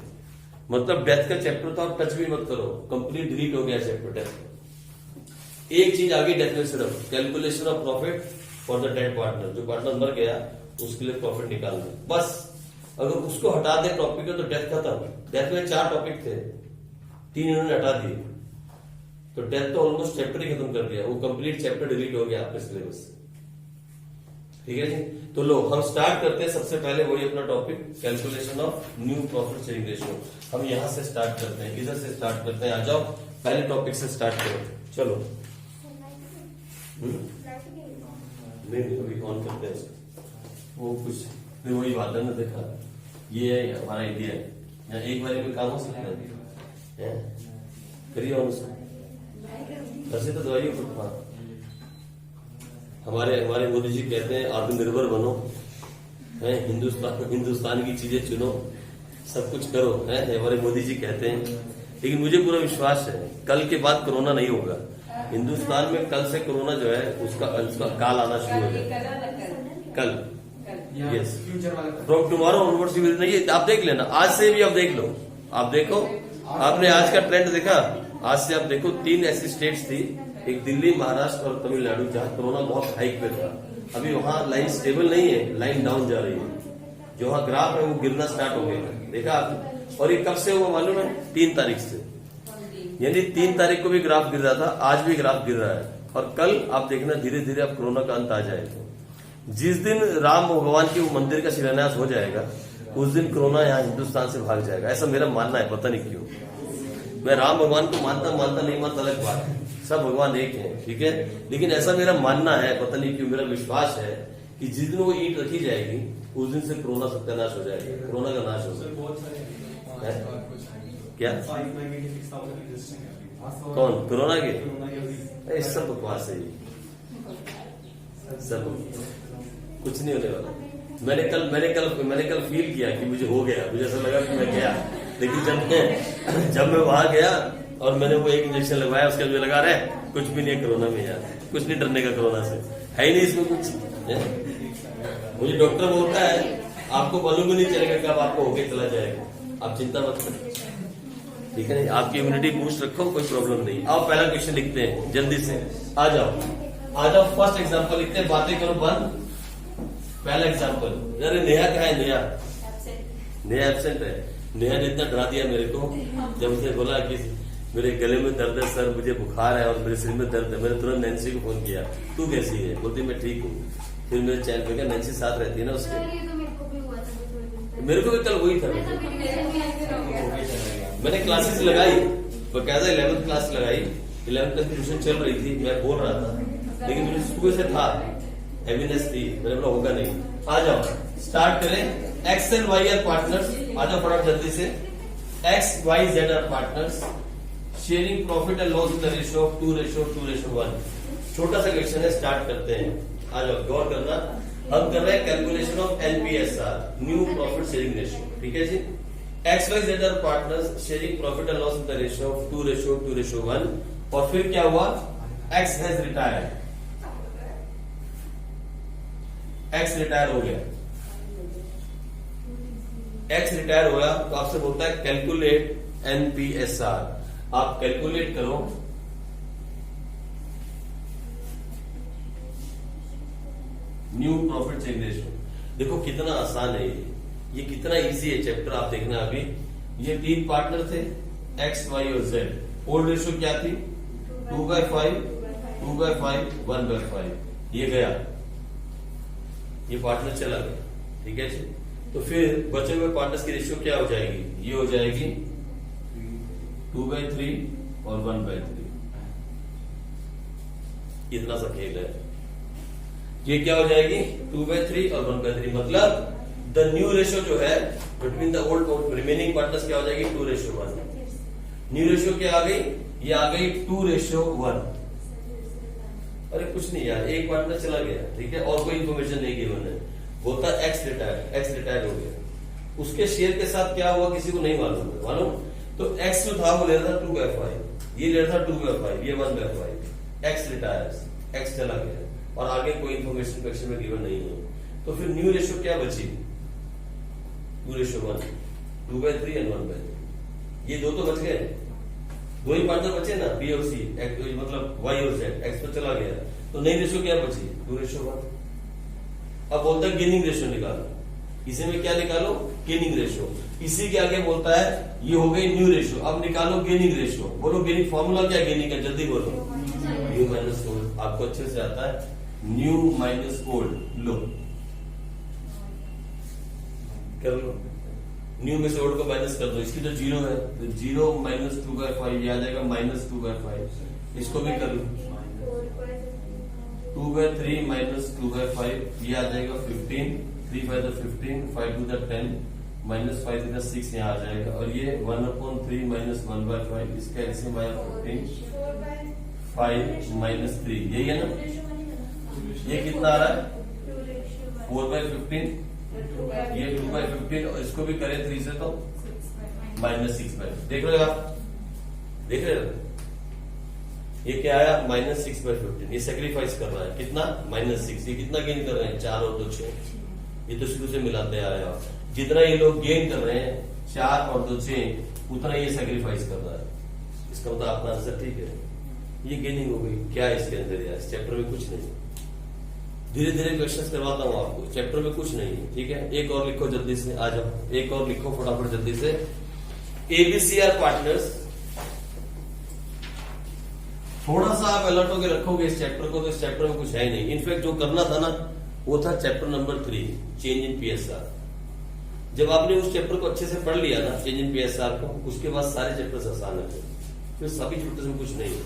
[SPEAKER 1] मतलब डेथ का चैप्टर तो आप टच भी मत करो, कंप्लीट डिलीट हो गया चैप्टर डेथ। एक चीज आगे डेथ में सिर्फ calculation of profit for the dead partner, जो पार्टनर मर गया उसके लिए प्रॉफिट निकालना, बस। अगर उसको हटा दे टॉपिक तो डेथ खत्म। डेथ में 4 टॉपिक थे, 3 इन्होंने हटा दिए, तो डेथ तो ऑलमोस्ट चैप्टर ही खत्म कर दिया, वो कंप्लीट चैप्टर डिलीट हो गया आपके सिलेबस से, ठीक है जी। तो लो हम स्टार्ट करते हैं। सबसे पहले वही अपना topic, calculation of new profit sharing ratio. हम यहां से स्टार्ट करते हैं, इधर से स्टार्ट करते हैं। आ जाओ, पहले टॉपिक से स्टार्ट करो, चलो। नहीं अभी ऑन करते हैं, वो कुछ वही बात है ना, देखा ये है हमारा इंडिया है, यहाँ एक बार में काम हो सकता है, करिए ऑन उसको, ऐसे तो दवाइयों को। हाँ, हमारे मोदी जी कहते हैं आत्मनिर्भर बनो, है हिंदुस्तान की चीजें चुनो, सब कुछ करो, है हमारे मोदी जी कहते हैं। लेकिन मुझे पूरा विश्वास है कल के बाद कोरोना नहीं होगा हिंदुस्तान में। कल से कोरोना जो है उसका काल आना शुरू हो जाएगा, कल। यस, फ्रॉम टुमारो ऑनवर्ड्स नहीं, आप देख लेना, आज से भी आप देख लो। आप देखो, आपने आज का ट्रेंड देखा, आज से आप देखो 3 ऐसी स्टेट्स थी, एक दिल्ली, महाराष्ट्र और तमिलनाडु, जहां कोरोना बहुत हाइक पे था। अभी वहां लाइन स्टेबल नहीं है, लाइन डाउन जा रही है। जो वहां ग्राफ है वो गिरना स्टार्ट हो गया, देखा आपने। और ये कब से हुआ मालूम है? 3 तारीख से, यानी 3 तारीख को भी ग्राफ गिर रहा था, आज भी ग्राफ गिर रहा है। और कल आप देखना धीरे धीरे अब कोरोना का अंत आ जाएगा। जिस दिन राम भगवान के वो मंदिर का शिलान्यास हो जाएगा, उस दिन कोरोना यहाँ हिंदुस्तान से भाग जाएगा, ऐसा मेरा मानना है। पता नहीं क्यों, मैं राम भगवान को मानता नहीं मानता अलग बात है, सब भगवान एक है, ठीक है। लेकिन ऐसा मेरा मानना है, पता नहीं क्यों मेरा विश्वास है कि जिस दिन वो ईंट रखी जाएगी उस दिन से कोरोना सत्यानाश हो जाएगा, कोरोना का नाश होगा। क्या कौन? कोरोना के? सब बकवास है, सब कुछ नहीं होने वाला। मैंने कल फील किया कि मुझे हो गया, मुझे ऐसा लगा कि मैं गया, लेकिन जब मैं वहां गया और मैंने वो एक इंजेक्शन लगवाया, उसके मुझे लगा रहा है कुछ भी नहीं है कोरोना में यार, कुछ नहीं डरने का कोरोना से, है ही नहीं इसमें कुछ। मुझे डॉक्टर बोलता है आपको मालूम भी नहीं चलेगा कब आपको होके चला जाएगा, आप चिंता मत करो, ठीक है नहीं। आपकी इम्यूनिटी बूस्ट रखो, कोई प्रॉब्लम नहीं। आप पहला क्वेश्चन लिखते हैं जल्दी से, आ जाओ। फर्स्ट एग्जाम्पल लिखते हैं, बातें करो बंद। पहला एग्जाम्पल, अरे नेहा कहाँ है? नेहा एब्सेंट है। नेहा ने इतना डरा दिया मेरे को, जब उसने बोला कि मेरे गले में दर्द है सर, मुझे बुखार है और मेरे सिर में दर्द है। मैंने तुरंत नैन्सी को फोन किया, तू कैसी है? बोलती मैं ठीक हूँ। फिर मेरे चैन पे गया, नैन्सी साथ रहती है ना उसके। मेरे को भी कल वही था, मैंने क्लासेस लगाई, बकायदा 11th क्लास लगाई। 11th क्लास की ट्यूशन चल रही थी, मैं बोल रहा था, लेकिन मुझे सुबह से था, हैवीनेस थी, मैंने बोला होगा नहीं। आ जाओ स्टार्ट करें। X and Y are partners, आ जाओ फटाफट जल्दी से। X Y Z are partners sharing profit and loss in the ratio of 2:1। छोटा सा क्वेश्चन है, स्टार्ट करते हैं। आ जाओ, गौर करना। हम कर रहे हैं calculation of NPSR, new profit sharing ratio, ठीक है जी। X Y Z are partners sharing profit and loss in the ratio of 2:1। और फिर क्या हुआ? X has retired, X retire हो गया। एक्स रिटायर हुआ तो आपसे बोलता है कैलकुलेट एनपीएसआर। आप कैलकुलेट करो न्यू प्रॉफिट शेयरिंग रेशियो। देखो कितना आसान है ये कितना इजी है चैप्टर। आप देखना अभी ये 3 पार्टनर थे एक्स वाई और जेड। ओल्ड रेशियो क्या थी 2/5 2/5 1/5। ये गया, ये पार्टनर चला गया, ठीक है जी। तो फिर बचे हुए पार्टनर्स की रेशियो क्या हो जाएगी, ये हो जाएगी 2/3 और 1/3। इतना सा खेल है। ये क्या हो जाएगी 2/3 और 1/3। मतलब द न्यू रेशियो जो है between the old remaining partners क्या हो जाएगी 2:1। न्यू रेशियो क्या आ गई, ये आ गई 2:1। अरे कुछ नहीं यार, एक पार्टनर चला गया, ठीक है, और कोई इन्फॉर्मेशन नहीं गिवन है। होता एक्स रिटायर हो गया, उसके शेयर के साथ क्या हुआ किसी को नहीं मालूम है, मालूम। तो एक्स जो था वो ले रहा था 2/5, ये ले रहा था 2/5, ये 1/5। एक्स रिटायर्स, एक्स चला गया और आगे कोई इन्फॉर्मेशन क्वेश्चन में गिवन नहीं है। तो फिर न्यू रेशियो क्या बची 2:1, 2/3 एंड 1/3। ये दो तो बच गए, दो ही पार्टनर बचे ना, बी और सी, मतलब वाई और जेड। एक्स तो चला गया, तो नई रेशियो क्या बची 2:1। अब बोलता है गेनिंग रेशियो निकालो, इसी में क्या निकालो गेनिंग रेशियो। इसी के आगे बोलता है ये हो गई न्यू रेशियो, अब निकालो गेनिंग रेशियो। बोलो गेनिंग फॉर्मूला क्या गेनिंग का, जल्दी बोलो। न्यू माइनस ओल्ड, आपको अच्छे से आता है। न्यू माइनस ओल्ड, लो कर लो। न्यू में से ओल्ड को माइनस कर दो, इसकी तो 0 है, तो 0 - 2/5 ये आ जाएगा -2/5। इसको भी कर लो 2/3 - 2/5 ये आ जाएगा 15, 3 5 15, 5 2 10, -5 3 6 यहाँ आ जाएगा। और ये 1/3 - 1/5, इसका एलसीएम आया 15, 5 - 3, यही है ना। ये कितना आ रहा है 4/15, ये 2/15, और इसको भी करें 3 से तो -6/, देख रहे हो आप, देख रहे हो ये क्या आया -6/15। ये सेक्रीफाइस कर रहा है कितना -6। ये कितना गेन कर रहे हैं 4 और 2 6। ये तो शुरू से मिलाते आ रहे हैं आप। जितना ये लोग गेन कर रहे हैं 4 और 2 6, उतना ये सेक्रीफाइस कर रहा है। इसका मतलब आपका आंसर ठीक है, ये गेनिंग हो गई। क्या है इसके अंदर यार, इस चैप्टर में कुछ नहीं। धीरे धीरे क्वेश्चंस करवाता हूं आपको, चैप्टर में कुछ नहीं है, ठीक है। एक और लिखो जल्दी से, आ जाओ, एक और लिखो फटाफट जल्दी से। एबीसीआर पार्टनर्स, थोड़ा सा आप अलर्ट होकर रखोगे इस चैप्टर को, तो इस चैप्टर में कुछ है ही नहीं। इनफैक्ट जो करना था ना वो था chapter number 3, change in PSR. जब आपने उस चैप्टर को अच्छे से पढ़ लिया ना, चेंज इन पीएसआर को, उसके बाद सारे चैप्टर्स आसान है। फिर सभी चैप्टर्स में कुछ नहीं है।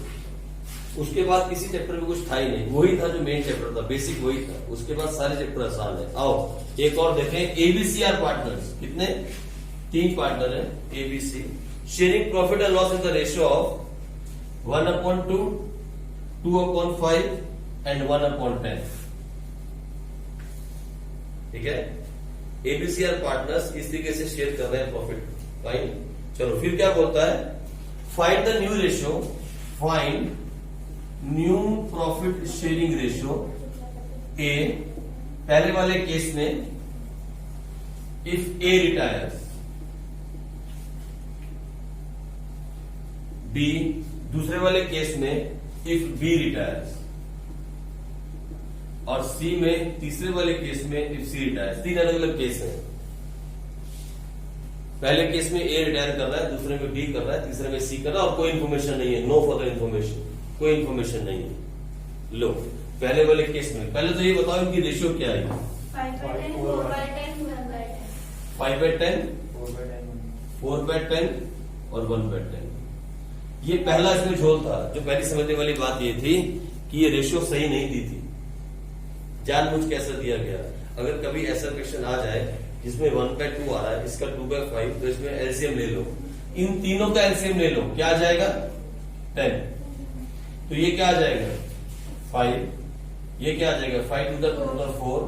[SPEAKER 1] उसके बाद किसी चैप्टर में कुछ था ही नहीं, वही था जो मेन चैप्टर था, बेसिक वही था। उसके बाद सारे चैप्टर आसान है। आओ एक और देखें, एबीसीआर पार्टनर्स, कितने 3 पार्टनर है ABC, sharing profit and loss in the ratio of 1/2, 2/5 and 1/10, ठीक है। एबीसीआर पार्टनर्स इस तरीके से शेयर कर रहे हैं प्रॉफिट, फाइन। चलो फिर क्या बोलता है, find the new ratio, find new profit sharing ratio. A, पहले वाले केस में इफ ए रिटायर्स, बी, दूसरे वाले केस में इफ बी रिटायर्स, और सी में तीसरे वाले केस में इफ सी रिटायर्स। 3 अलग अलग केस हैं। पहले केस में ए रिटायर कर रहा है, दूसरे में बी कर रहा है, तीसरे में सी कर रहा है, और कोई इन्फॉर्मेशन नहीं है, नो फर्दर इन्फॉर्मेशन, कोई इन्फॉर्मेशन नहीं है। लो पहले वाले केस में पहले तो ये बताओ इनकी रेशियो क्या है।
[SPEAKER 3] 5/10, 4/10, 1/10,
[SPEAKER 1] 5/10, 4/10 और 1/10। ये पहला इसमें झोल था। जो पहली समझने वाली बात ये थी कि ये रेशियो सही नहीं दी थी, जानबूझ के ऐसा दिया गया। अगर कभी ऐसा क्वेश्चन आ जाए जिसमें 1/2 आ रहा है, इसका 2/5, तो इसमें एलसीएम ले लो, इन तीनों का एलसीएम ले लो, क्या आ जाएगा 10। तो ये क्या आ जाएगा 5, ये क्या आ जाएगा 5 to the power 4,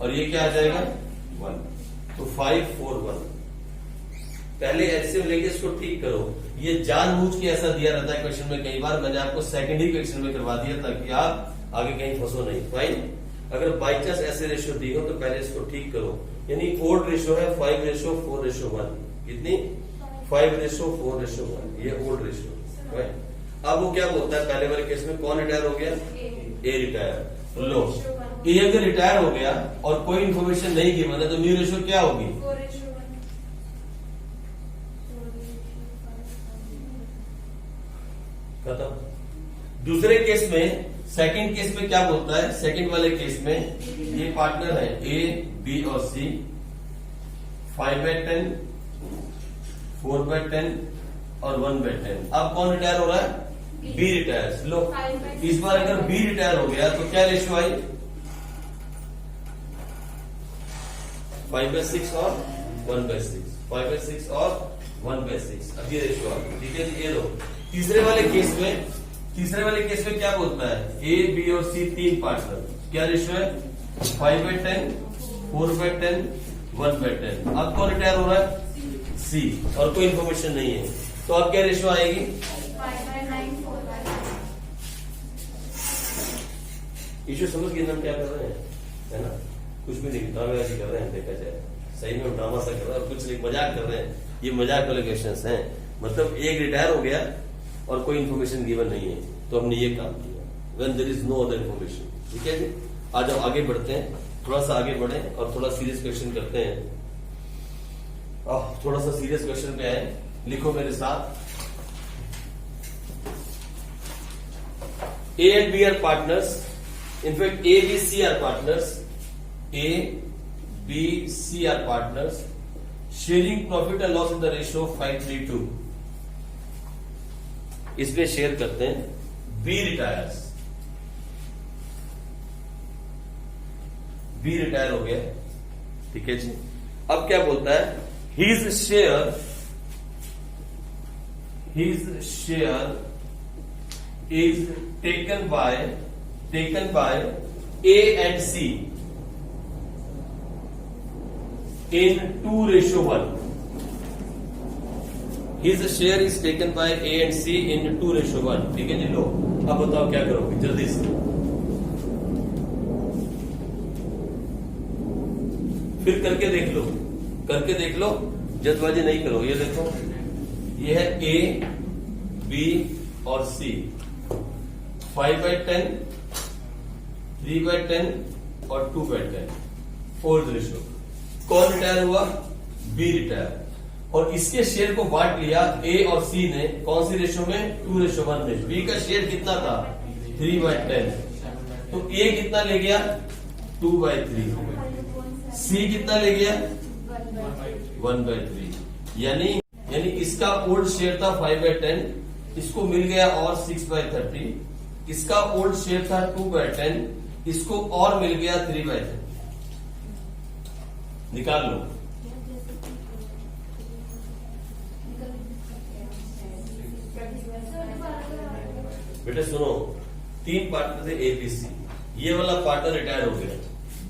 [SPEAKER 1] और ये क्या आ जाएगा 1। तो 5 4 1। पहले एलसीएम लेके इसको ठीक करो। ये जानबूझ के ऐसा दिया रहता है क्वेश्चन में, कई बार मैंने आपको सेकेंडरी क्वेश्चन में करवा दिया ताकि आप आगे कहीं फंसो नहीं। फाइन, अगर बाई चांस ऐसे रेशियो दी हो तो पहले इसको ठीक करो, यानी ओल्ड रेशो है 5:4:1। कितनी? 5:4:1। ये ओल्ड रेशो है। अब वो क्या बोलता है, पहले वाले केस में कौन रिटायर हो गया? ए रिटायर। लो, ए अगर रिटायर हो गया और कोई इन्फॉर्मेशन नहीं गिवन है तो न्यू रेशो क्या होगी?
[SPEAKER 3] 4:1।
[SPEAKER 1] खत्म। दूसरे केस में, सेकंड केस में क्या बोलता है? सेकंड वाले केस में ये पार्टनर है ए, बी और सी, 5/10, 4/10 और 1/10। अब कौन रिटायर हो रहा है? B retire. लो, इस बार अगर बी रिटायर हो गया तो क्या रेशियो आई? 5/6 और 1/6, 5/6 और 1/6। अब ये रेशियो आ गई। ठीक है, ये लो। तीसरे वाले केस में क्या बोलता है? ए, बी और सी तीन पार्टनर, क्या रेशियो है? 5/10, 4/10, 1/10। अब कौन रिटायर हो रहा है? सी, और कोई इन्फॉर्मेशन नहीं है, तो अब क्या रेशियो आएगी?
[SPEAKER 3] 5/9, 4/9।
[SPEAKER 1] इश्यू समझ गए हम क्या कर रहे हैं, है ना? कुछ भी नहीं, ड्रामेबाजी कर रहे हैं, देखा जाए सही में ड्रामा सा कर रहे हैं और कुछ नहीं, मजाक कर रहे हैं। ये मजाक वाले क्वेश्चंस हैं। मतलब एक रिटायर हो गया और कोई इन्फॉर्मेशन गिवन नहीं है तो हमने ये काम किया, when there is no other information. ठीक है जी, आ जाओ आगे बढ़ते हैं, थोड़ा सा आगे बढ़े और थोड़ा सीरियस क्वेश्चन करते हैं। थोड़ा सा सीरियस क्वेश्चन पे आए, लिखो मेरे साथ। A and B are partners. In fact, A, B, C are partners. A, B, C are partners. Sharing profit and loss in the ratio 5:3:2. इसमें शेयर करते हैं। B retires. B रिटायर हो गया। ठीक है जी, अब क्या बोलता है? His share is taken by A and C in 2:1. His share is taken by A and C in 2:1. ठीक है जी, लो अब बताओ क्या करोगे जल्दी से। फिर करके देख लो, जल्दबाजी नहीं करो। ये देखो, ये है A, B और C, 5/10, 3/10 और 2/10 ओल्ड रेशियो। कौन रिटायर हुआ? B retire. और इसके शेयर को बांट लिया ए और सी ने, कौन सी रेशियो में? 2:1 में। बी का शेयर कितना था? 3/10। तो ए कितना ले गया? 2/3। सी कितना ले गया? 1/3। यानी इसका ओल्ड शेयर था 5/10, इसको मिल गया और 6/30। इसका ओल्ड शेयर था 2/10, इसको और मिल गया 3/10। निकाल लो। बेटे सुनो, तीन पार्टनर थे ए, बी, सी। ये वाला पार्टनर रिटायर हो गया,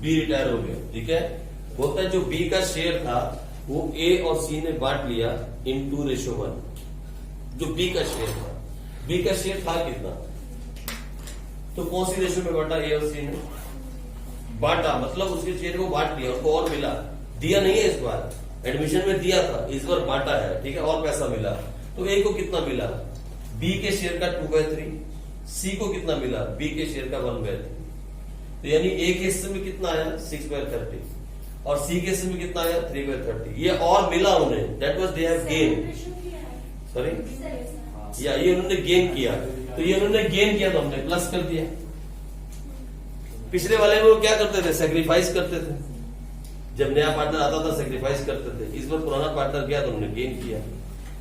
[SPEAKER 1] बी रिटायर हो गया। ठीक है, बोलता है जो बी का शेयर था वो ए और सी ने बांट लिया इन 2:1। जो बी का शेयर था, बी का शेयर था कितना? तो कौन सी रेशियो में बांटा? ए और सी ने बांटा, मतलब उसके शेयर को बांट लिया, उसको और मिला। दिया नहीं है इस बार, एडमिशन में दिया था, इस बार बांटा है। ठीक है, और पैसा मिला। तो ए को कितना मिला? बी के शेयर का 2/3। सी को कितना मिला? बी के शेयर का 1/3। तो यानी ए के हिस्से में कितना आया? 6/30 और सी के हिस्से में कितना आया? 3/30। ये और मिला उन्हें, that was they have gain. Sorry, या ये उन्होंने गेन किया, तो ये उन्होंने गेन किया तो हमने प्लस कर दिया। पिछले वाले में वो क्या करते थे? सेक्रीफाइस करते थे। जब नया पार्टनर आता था सेक्रीफाइस करते थे। इस बार पुराना पार्टनर गया तो उन्होंने गेन किया।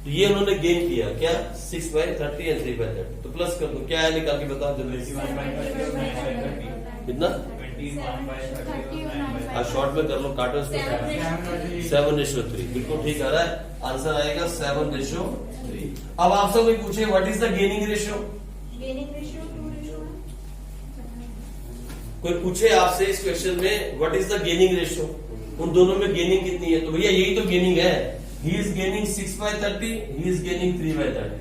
[SPEAKER 1] तो ये उन्होंने गेन किया क्या? 6/30 एंड 3/30। तो प्लस कर दो, क्या है निकाल के बताओ जल्दी। कितना? शॉर्ट में कर लो, काटो इसको। 7:3। बिल्कुल ठीक आ रहा है, आंसर आएगा 7:3। अब आपसे कोई पूछे what is the gaining ratio?
[SPEAKER 3] Gaining ratio 2:1।
[SPEAKER 1] कोई पूछे आपसे इस क्वेश्चन में what is the gaining ratio, उन दोनों में गेनिंग कितनी है? तो भैया यही तो गेनिंग है। He is gaining 6/30, he is gaining 3/30।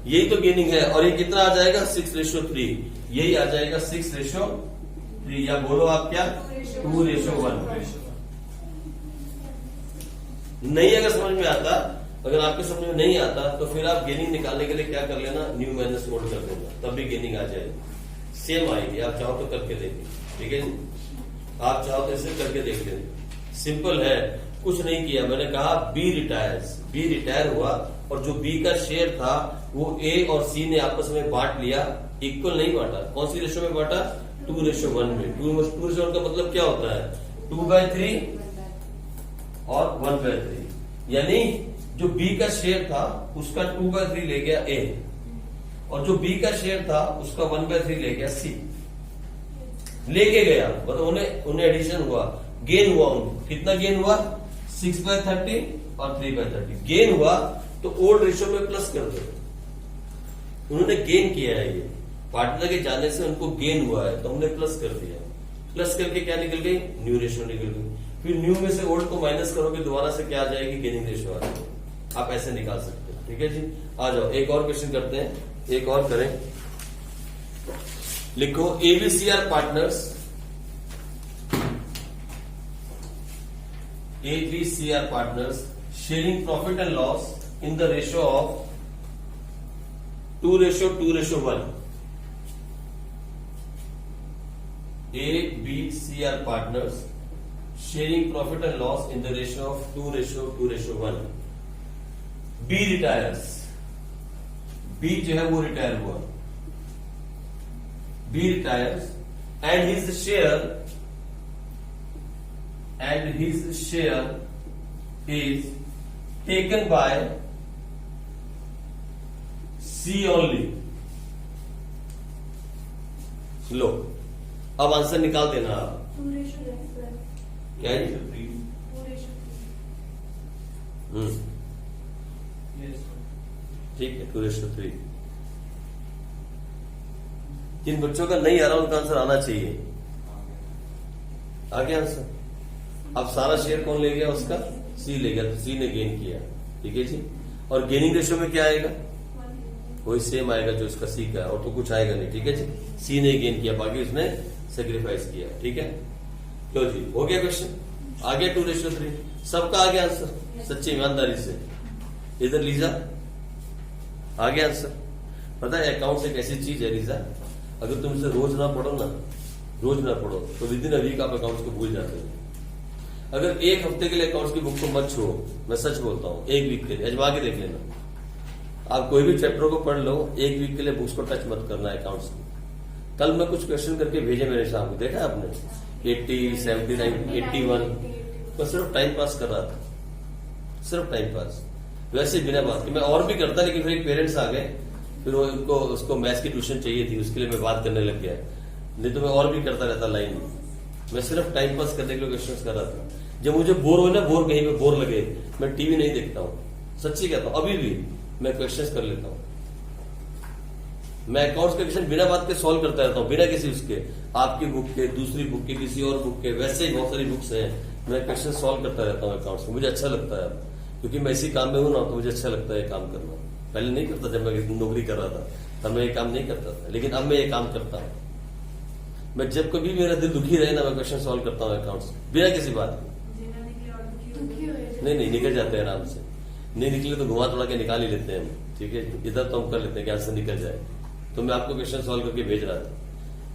[SPEAKER 1] यही तो गेनिंग है। और ये कितना आ जाएगा? 6:3। यही आ जाएगा 6:3। या बोलो आप क्या? 2:1। नहीं अगर समझ में आता, अगर आपके समझ में नहीं आता तो फिर आप गेनिंग निकालने के लिए क्या कर लेना, न्यू माइनस ओल्ड कर देना, तब भी गेनिंग आ जाएगी। सेम आएगी, आप चाहो तो करके देखिए, ठीक है। आप चाहो तो इसे करके देख लेना, सिंपल है, कुछ नहीं किया। मैंने कहा बी रिटायर्स, बी रिटायर हुआ और जो बी का शेयर था वो ए और सी ने आपस में बांट लिया, इक्वल नहीं बांटा। कौन सी रेशो में बांटा, 2:1 में। 2:1 का मतलब क्या होता है, 2/3 और 1/3, यानी जो बी का शेयर था उसका 2/3 ले गया ए और जो बी का शेयर था उसका 1/3 ले गया सी। लेके गया मतलब उन्हें एडिशन हुआ, गेन हुआ, उनको कितना गेन हुआ, 6/30 और 3/30 गेन हुआ। तो ओल्ड रेशो में प्लस कर दो, उन्होंने गेन किया है, ये पार्टनर के जाने से उनको गेन हुआ है तो हमने प्लस कर दिया। प्लस करके क्या निकल गई, न्यू रेशो निकल गई। फिर न्यू में से ओल्ड को माइनस करोगे, दोबारा से क्या आ जाएगी, गेनिंग रेशो आ जाएगी। आप ऐसे निकाल सकते हो, ठीक है जी। आ जाओ एक और क्वेश्चन करते हैं, एक और करें। लिखो एबीसीआर partners, ABCR partners sharing profit and loss in the ratio of 2:2:1. ABCR partners sharing profit and loss in the ratio of 2:2:1. B retires, B जो है वो रिटायर हुआ, B retires and his share is taken by C only. लो अब answer निकाल देना आप।
[SPEAKER 3] 2:1.
[SPEAKER 1] क्या है,
[SPEAKER 3] 2:3.
[SPEAKER 1] ठीक है, 2:3। जिन बच्चों का नहीं आ रहा उनका आंसर आना चाहिए। आ गया आंसर। अब सारा शेयर कौन ले गया, उसका सी ले गया, तो सी ने गेन किया, ठीक है जी। और गेनिंग रेशो में क्या आएगा, वही सेम आएगा जो इसका सी का है, और तो कुछ आएगा नहीं, ठीक है जी। सी ने गेन किया, बाकी उसने सेक्रीफाइस किया, ठीक है। लो जी, हो गया क्वेश्चन, आ गया 2:3, सबका आ गया आंसर सच्ची ईमानदारी से। इधर लीजा, आ गया आंसर। पता है अकाउंट्स एक ऐसी चीज है लीजा, अगर तुम इसे रोज ना पढ़ो तो विद इन अ वीक आप अकाउंट्स को भूल जाते हो। अगर एक हफ्ते के लिए अकाउंट्स की बुक को मत छोड़ो, मैं सच बोलता हूं, एक वीक के लिए अजमा के देख लेना। आप कोई भी चैप्टर को पढ़ लो, एक वीक के लिए बुक्स को टच मत करना अकाउंट्स की। कल मैं कुछ क्वेश्चन करके भेजे मेरे शाम को, देखा आपने, 80, 79, 81, मैं सिर्फ टाइम पास कर रहा था, सिर्फ टाइम पास, वैसे बिना बात के। मैं और भी करता, लेकिन फिर एक पेरेंट्स आ गए, फिर वो उनको उसको मैथ्स की ट्यूशन चाहिए थी, उसके लिए मैं बात करने लग गया, नहीं तो मैं और भी करता रहता लाइन में। मैं सिर्फ टाइम पास करने के लिए क्वेश्चन कर रहा था। जब मुझे बोर हो ना, बोर कहीं पे बोर लगे, मैं टीवी नहीं देखता हूँ, सच्ची कहता हूँ। अभी भी मैं क्वेश्चंस कर लेता हूँ, मैं अकाउंट्स के क्वेश्चन बिना बात के सॉल्व करता रहता हूँ, बिना किसी उसके, आपकी बुक के, दूसरी बुक के, किसी और बुक के, वैसे ही बहुत सारी बुक्स हैं, मैं क्वेश्चन सॉल्व करता रहता हूँ अकाउंट्स में। मुझे अच्छा लगता है, क्योंकि मैं इसी काम में हूँ ना, तो मुझे अच्छा लगता है ये काम करना। पहले नहीं करता, जब मैं नौकरी कर रहा था तब मैं ये काम नहीं करता था, लेकिन अब मैं ये काम करता हूँ। मैं जब कभी मेरा दिल दुखी रहे ना, मैं क्वेश्चन सॉल्व करता हूँ अकाउंट्स, बिना किसी बात के। नहीं निकल जाते हैं आराम से, नहीं निकले तो घुमा तोड़ा के निकाल ही लेते हैं हम, ठीक है। इधर तो हम कर लेते हैं कि आंसर निकल जाए। तो मैं आपको क्वेश्चन सॉल्व करके भेज रहा था,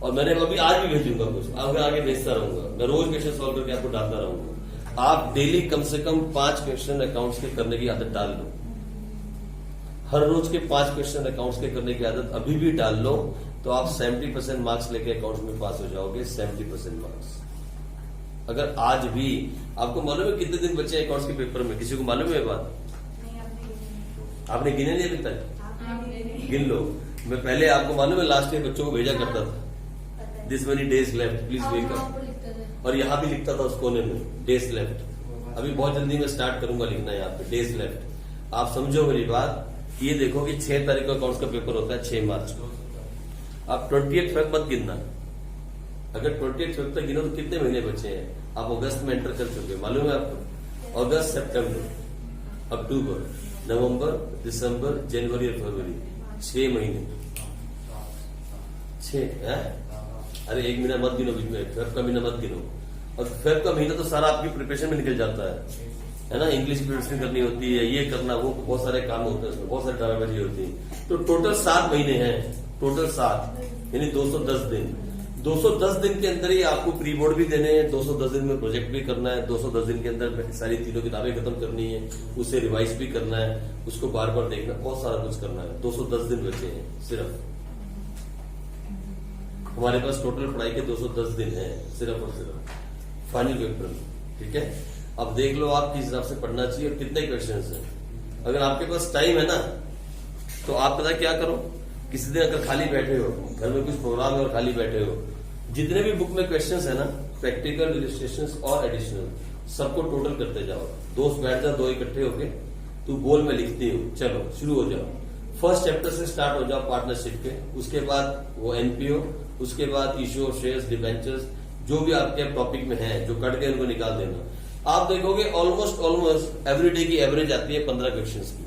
[SPEAKER 1] और मैंने अभी आज भी भेजूंगा कुछ, आगे भेजता रहूंगा। मैं रोज क्वेश्चन सॉल्व करके आपको डालता रहूंगा। आप डेली कम से कम 5 क्वेश्चन अकाउंट्स के करने की आदत डाल लो। हर रोज के 5 क्वेश्चन अकाउंट्स के करने की आदत अभी भी डाल लो, तो आप 70% मार्क्स लेके अकाउंट्स में पास हो जाओगे। 70% मार्क्स। अगर आज भी आपको मालूम है कितने दिन बचे अकाउंट्स के पेपर में, किसी को मालूम है बात? आपने गिने नहीं अभी तक? गिन लो। मैं पहले आपको मालूम है लास्ट ईयर बच्चों को भेजा करता था, this many days left, please wake up. और यहाँ भी लिखता था उस कोने में, डेज लेफ्ट। अभी बहुत जल्दी मैं स्टार्ट करूंगा लिखना यहाँ पे, डेज लेफ्ट। आप समझो मेरी बात, ये देखो कि 6 तारीख को अकाउंट्स का पेपर होता है, 6 मार्च को। आप 28 फेब मत गिनना। अगर 28 फेब तक गिनो तो कितने महीने बचे हैं? आप अगस्त में एंटर कर चुके, मालूम है आपको? अगस्त, सितंबर, अक्टूबर, नवंबर, दिसंबर, जनवरी और फरवरी, 6 महीने। 6 है? अरे 1 महीना मत गिनो बीच में, फेब का महीना मत गिनो। और फेब का महीना तो सारा आपकी प्रिपरेशन में निकल जाता है ना। इंग्लिश प्रिपरेशन करनी होती है, ये करना, वो बहुत सारे काम होते हैं उसमें, बहुत सारी ड्रामेबाजी होती है। तो टोटल 7 महीने हैं, टोटल 7 यानी 210 दिन। 210 दिन के अंदर ही आपको प्री बोर्ड भी देने हैं, 210 दिन में प्रोजेक्ट भी करना है, 210 दिन के अंदर सारी तीनों किताबें खत्म करनी है, उसे रिवाइज भी करना है, उसको बार बार देखना, बहुत सारा कुछ करना है। 210 दिन बचे हैं सिर्फ हमारे पास, टोटल पढ़ाई के 210 दिन है सिर्फ और सिर्फ फाइनल पेपर में। ठीक है, अब देख लो आप किस हिसाब से पढ़ना चाहिए और कितने क्वेश्चन हैं। अगर आपके पास टाइम है ना तो आप पता क्या करो, किसी दिन अगर खाली बैठे हो, घर में कुछ प्रोग्राम है और खाली बैठे हो, जितने भी बुक में क्वेश्चंस है ना, प्रैक्टिकल, इलस्ट्रेशंस और एडिशनल, सबको टोटल करते जाओ। दोस्त बैठ जाओ 2 इकट्ठे होके, तू बोल मैं लिखती हूँ, चलो शुरू हो जाओ। फर्स्ट चैप्टर से स्टार्ट हो जाओ पार्टनरशिप के, उसके बाद वो एनपीओ, उसके बाद इश्यू ऑफ शेयर्स, डिबेंचर्स, जो भी आपके टॉपिक में है जो कट गए उनको निकाल देना। आप देखोगे ऑलमोस्ट एवरी डे की एवरेज आती है 15 क्वेश्चन की।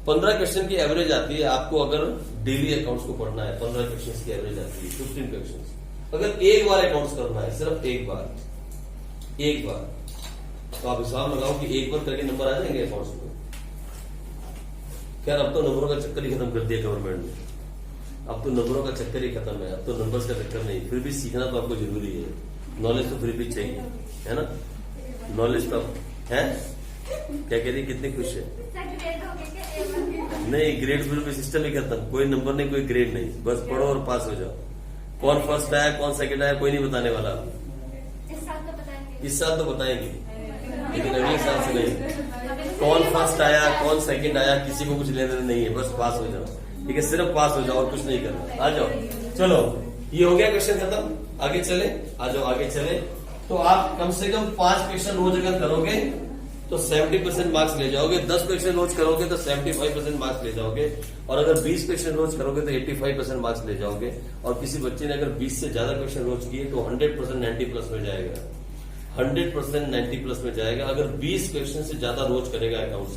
[SPEAKER 1] 15 क्वेश्चन की एवरेज आती है आपको, अगर डेली अकाउंट्स को पढ़ना है 15 क्वेश्चन की एवरेज आती है, 15 क्वेश्चन। अगर एक बार अकाउंट्स करना है, सिर्फ एक बार, तो आप हिसाब लगाओ कि एक बार करके नंबर आ जाएंगे अकाउंट्स में। खैर अब तो नंबरों का चक्कर ही खत्म कर दिया गवर्नमेंट ने, अब तो नंबरों का चक्कर ही खत्म है, अब तो नंबर्स का चक्कर नहीं। फिर भी सीखना तो आपको जरूरी है, नॉलेज तो फिर भी चाहिए, है ना। नॉलेज तो है। क्या कह रही, कितने खुश है? नहीं, ग्रेड फिर भी सिस्टम ही खत्म, कोई नंबर नहीं, कोई ग्रेड नहीं, बस पढ़ो और पास हो जाओ। कौन फर्स्ट आया कौन सेकंड आया कोई नहीं बताने वाला। इस साल तो बताएंगे, लेकिन अगले साल से नहीं। कौन फर्स्ट आया कौन सेकंड आया किसी को कुछ लेना नहीं है, बस पास हो जाओ। ठीक है, सिर्फ पास हो जाओ और कुछ नहीं करना। आ जाओ, चलो ये हो गया क्वेश्चन खत्म, आगे चले, आ जाओ आगे चले। तो आप कम से कम 5 क्वेश्चन रोज अगर करोगे तो 70% मार्क्स ले जाओगे। 10 क्वेश्चन रोज करोगे तो 75% मार्क्स ले जाओगे, और अगर 20 क्वेश्चन रोज करोगे तो 85% मार्क्स ले जाओगे। और किसी बच्चे ने अगर 20 से ज्यादा क्वेश्चन रोज किए तो 100% 90 प्लस में जाएगा, 100% 90 प्लस में जाएगा, अगर 20 क्वेश्चन से ज्यादा रोज करेगा अकाउंट्स।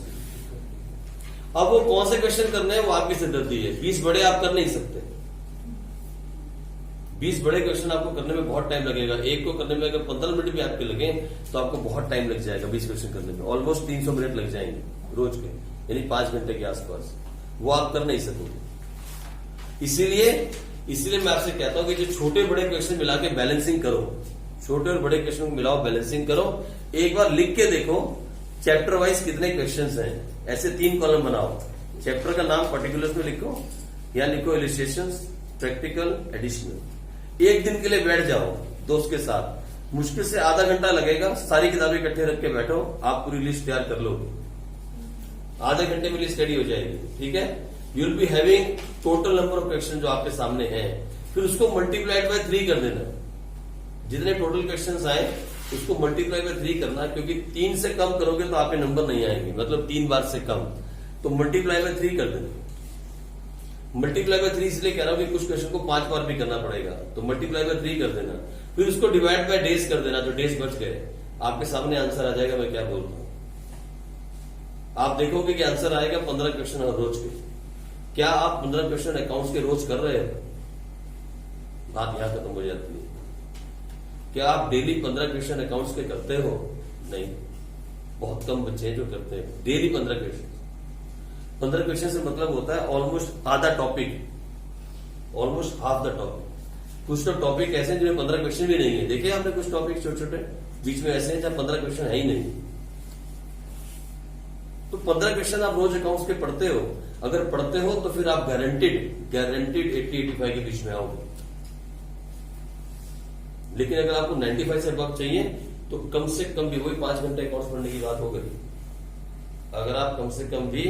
[SPEAKER 1] अब वो कौन से क्वेश्चन करने हैं वो आपकी सिरदर्दी है। 20 बड़े आप कर नहीं सकते, 20 बड़े क्वेश्चन आपको करने में बहुत टाइम लगेगा। एक को करने में अगर 15 मिनट भी आपके लगे तो आपको बहुत टाइम लग जाएगा 20 क्वेश्चन करने में, ऑलमोस्ट 300 मिनट लग जाएंगे रोज के, यानी 5 घंटे के आसपास। वो आप कर नहीं सकोगे। इसीलिए मैं आपसे कहता हूं कि जो छोटे बड़े क्वेश्चन मिला के बैलेंसिंग करो, छोटे और बड़े क्वेश्चन को मिलाओ, बैलेंसिंग करो। एक बार लिख के देखो चैप्टर वाइज कितने क्वेश्चंस हैं, ऐसे 3 कॉलम बनाओ। चैप्टर का नाम पर्टिकुलर्स में लिखो या लिखो इलस्ट्रेशंस, प्रैक्टिकल, एडिशनल। एक दिन के लिए बैठ जाओ दोस्त के साथ, मुश्किल से आधा घंटा लगेगा, सारी किताबें इकट्ठे रख के बैठो, आप पूरी लिस्ट तैयार कर लोगे, आधे घंटे में लिस्ट रेडी हो जाएगी। ठीक है, you will be having total number of question जो आपके सामने हैं, फिर उसको मल्टीप्लाइड बाय 3 कर देना। जितने टोटल क्वेश्चन आए उसको मल्टीप्लाई बाय 3 करना, क्योंकि 3 से कम करोगे तो आपके नंबर नहीं आएंगे, मतलब 3 बार से कम, तो मल्टीप्लाई बाय 3 कर देना। मल्टीप्लाई बाय 3 इसलिए कह रहा हूं कि कुछ क्वेश्चन को 5 बार भी करना पड़ेगा, तो मल्टीप्लाई बाय 3 कर देना, फिर उसको डिवाइड बाय डेज कर देना, जो डेज बच गए आपके सामने आंसर आ जाएगा। मैं क्या बोल रहा हूं, आप देखोगे कि आंसर आएगा 15 क्वेश्चन हर रोज के। क्या आप 15 क्वेश्चन अकाउंट्स के रोज कर रहे हो? बात यहां खत्म हो जाती है। क्या आप डेली 15 क्वेश्चन अकाउंट्स के करते हो? नहीं, बहुत कम बच्चे हैं जो करते हैं डेली 15 क्वेश्चन। 15 क्वेश्चन से मतलब होता है ऑलमोस्ट आधा topic, almost half the topic. कुछ तो टॉपिक ऐसे हैं जिनमें 15 क्वेश्चन भी नहीं है। देखिए आपने कुछ टॉपिक छोटे छोटे बीच में ऐसे हैं जहां 15 क्वेश्चन है ही नहीं। तो 15 क्वेश्चन आप रोज अकाउंट्स के पढ़ते हो, अगर पढ़ते हो तो फिर आप गारंटेड 80-85 के बीच में आओगे। लेकिन अगर आपको 95 से अबव चाहिए तो कम से कम भी वही 5 घंटे अकाउंट्स पढ़ने की बात हो गई। अगर आप कम से कम भी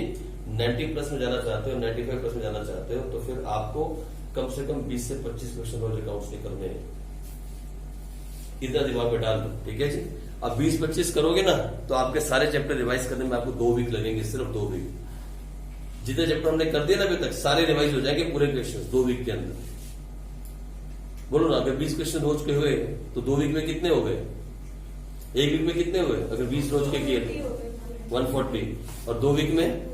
[SPEAKER 1] 90 प्लस में जाना चाहते हो, 95 प्लस में जाना चाहते हो, तो फिर आपको कम से कम 20 से 25 क्वेश्चन रोज अकाउंट्स के करने हैं। इतना दिमाग में डाल दो, ठीक है जी। अब 20-25 करोगे ना तो आपके सारे चैप्टर रिवाइज करने में आपको 2 वीक लगेंगे, सिर्फ 2 वीक। जितने चैप्टर हमने कर दिए ना अभी तक सारे रिवाइज हो जाएंगे पूरे क्वेश्चन 2 वीक के अंदर। बोलो ना, अगर 20 क्वेश्चन रोज के हुए तो 2 वीक में कितने हो गए? 1 वीक में कितने हुए? अगर 20 रोज के किए तो 140, और 2 वीक में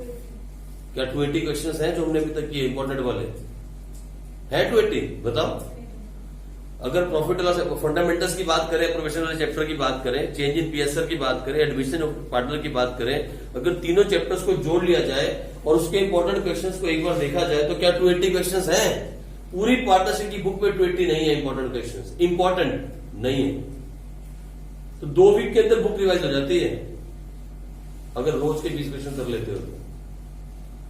[SPEAKER 1] क्या 20 क्वेश्चन हैं जो हमने अभी तक किए इंपॉर्टेंट वाले? है 20? बताओ। अगर प्रॉफिट लॉस फंडामेंटल्स की बात करें, प्रोफेशनल वाले चैप्टर की बात करें, चेंज इन पीएसआर की बात करें, एडमिशन ऑफ पार्टनर की बात करें, अगर तीनों चैप्टर्स को जोड़ लिया जाए और उसके इंपॉर्टेंट क्वेश्चंस को एक बार देखा जाए तो क्या 280 क्वेश्चंस हैं? पूरी पार्टनरशिप की बुक में 280 नहीं है इंपॉर्टेंट क्वेश्चंस, इंपॉर्टेंट नहीं है। तो 2 वीक के अंदर बुक रिवाइज हो जाती है अगर रोज के 20 क्वेश्चन कर लेते हो तो।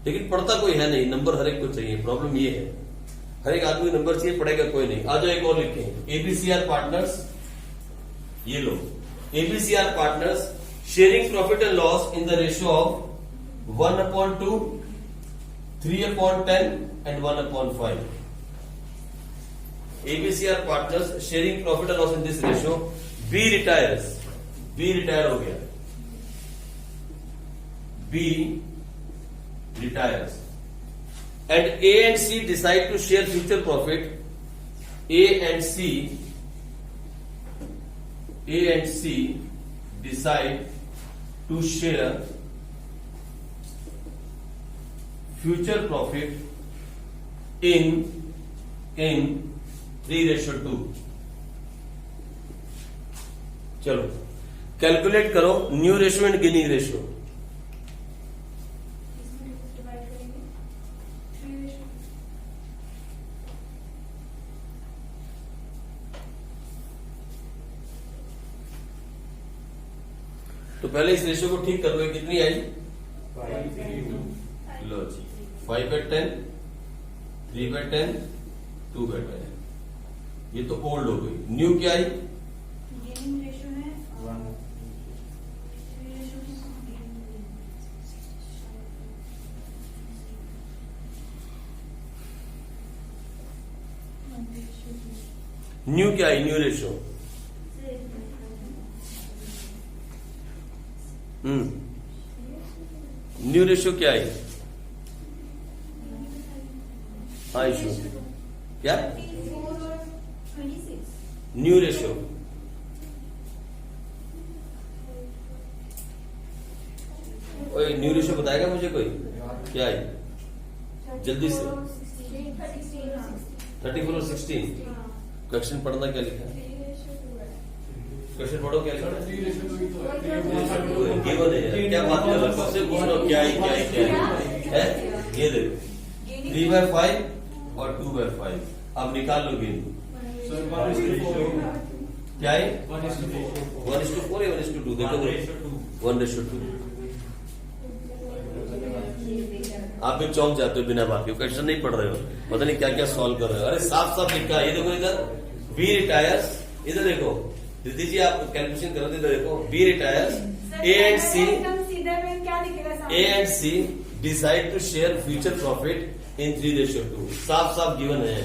[SPEAKER 1] लेकिन पढ़ता कोई है नहीं, नंबर हर एक को चाहिए, प्रॉब्लम ये है हर एक आदमी नंबर चाहिए, पढ़ेगा कोई नहीं। आ जाओ एक और लिखें, एबीसीआर पार्टनर्स, ये लो, A B C are partners sharing profit and loss in the ratio of 1/2, 3/10 and 1/5। A B C are partners sharing profit and loss in this ratio. B retires, B retire हो गया, B retires and A and C decide to share future profit. A and C decide to share future profit in 3:2। चलो calculate करो new ratio and gaining ratio. तो पहले इस ratio को ठीक कर लो, कितनी आई?
[SPEAKER 2] 5/3
[SPEAKER 1] लो जी, 5/10, 3/10, 2/10। ये तो ओल्ड हो गई। न्यू क्या आई?
[SPEAKER 3] गेनिंग रेशियो है
[SPEAKER 2] 1।
[SPEAKER 1] न्यू क्या आई? न्यू रेशियो न्यू रेशियो क्या आई? हाँ इशू क्या?
[SPEAKER 3] 24 और 26।
[SPEAKER 1] न्यू रेशियो न्यू रेशियो बताएगा मुझे कोई? क्या आई? जल्दी से 34 और 16। क्वेश्चन पढ़ना क्या लिखा है? क्वेश्चन पढ़ो क्या लिखा है? गिवन है, क्या बात कर रहे हो? सबसे पूछ रहे हो क्या है, क्या है, क्या है? ये देखो 3/5 और 2/5। अब निकाल लो गिन। क्या है? 1:4 या 1:2? देखो 1:2। आप भी चौंक जाते हो बिना बात के, क्वेश्चन नहीं पढ़ रहे हो, पता नहीं क्या क्या सॉल्व कर रहे हो। अरे साफ साफ लिखा है, ये देखो इधर बी रिटायर्स, इधर देखो दीदी जी आप कैलकुलेशन करो, इधर देखो B retires A and C decide to share future profit in 3:2। साफ साफ गिवन है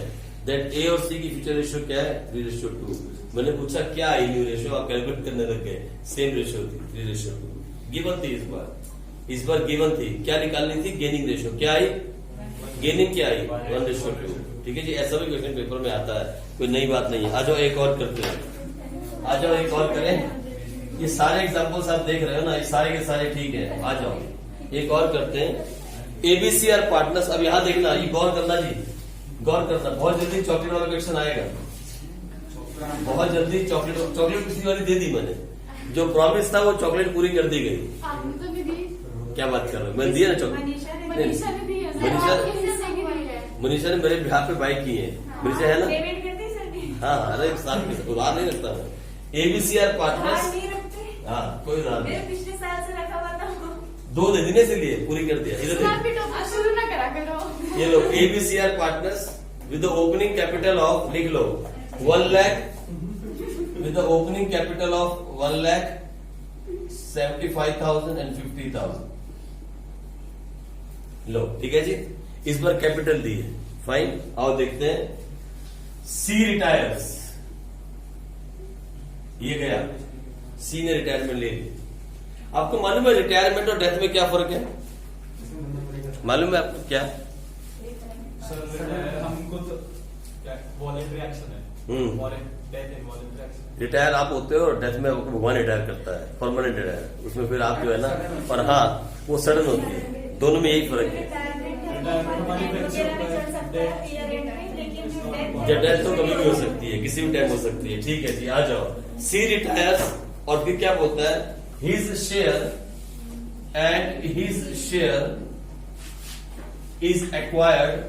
[SPEAKER 1] दैट ए और सी की फ्यूचर रेशियो क्या है? 3:2। मैंने पूछा क्या है न्यू रेशियो, आप कैलकुलेट करने लग गए। सेम रेशियो थी 3:2, गिवन थी इस बार गिवन थी। क्या निकालनी थी? Gaining ratio. क्या आई? गेनिंग क्या आई? 1:2। ठीक है जी, ऐसा भी क्वेश्चन पेपर में आता है, कोई नई बात नहीं है। आ जाओ एक और करते हैं, आ जाओ एक और करें। ये सारे एग्जाम्पल्स आप देख रहे हो ना, ये सारे के सारे ठीक है। आ जाओ एक और करते हैं। एबीसीआर पार्टनर्स, अब यहां देखना, ये गौर करना जी, गौर करना। बहुत जल्दी चॉकलेट वाला क्वेश्चन आएगा, बहुत जल्दी। चॉकलेट किसी वाली दे दी मैंने, जो प्रॉमिस था वो चॉकलेट पूरी कर दी गई।
[SPEAKER 4] आपने तो भी दी।
[SPEAKER 1] क्या बात कर रहे हो? मैंने दिया ना चॉकलेट।
[SPEAKER 4] मनीषा ने दी है।
[SPEAKER 1] मनीषा-
[SPEAKER 4] आपके हिस्से की नहीं है।
[SPEAKER 1] मनीषा ने मेरे बिहार पे बाइक की है। मनीषा है ना?
[SPEAKER 3] पेमेंट करते हैं सर?
[SPEAKER 1] हाँ, अरे साथ में उधार नहीं रखता मैं। एबीसीआर पार्टनर्स,
[SPEAKER 3] नहीं रखते।
[SPEAKER 1] हाँ कोई उधार
[SPEAKER 3] मेरे
[SPEAKER 1] नहीं।
[SPEAKER 3] पिछले साल से रखा हुआ था।
[SPEAKER 1] 2 देने से लिए पूरी कर दिया। इधर
[SPEAKER 4] आप भी टॉपिक शुरू ना करा करो।
[SPEAKER 1] ये लो, A B C are partners with opening capital of, लिख लो 1 lakh, with opening capital of 1,75,000 and 50,000। लो ठीक है जी, इस बार कैपिटल दी है, फाइन। आओ देखते हैं। सी रिटायर्स, ये गया, सी ने रिटायरमेंट ले ली। आपको मालूम है रिटायरमेंट और डेथ में क्या फर्क है? मालूम है आपको क्या?
[SPEAKER 2] सर हमको तो वॉलेंटरी एक्शन है, डेथ इनवॉलेंटरी एक्शन।
[SPEAKER 1] रिटायर आप होते हो और डेथ में आपको भगवान रिटायर करता है, परमानेंट रिटायर। उसमें फिर आप जो है ना, और हाँ वो सडन होती है, दोनों में यही फर्क है।
[SPEAKER 3] वगैरह भी चल सकता है ईयर एंड में, लेकिन जो
[SPEAKER 1] डेथ तो कभी भी हो सकती है, किसी भी टाइम हो सकती है। ठीक है जी, आ जाओ। सी रिटायर्स और फिर क्या बोलता है, his share and his share is acquired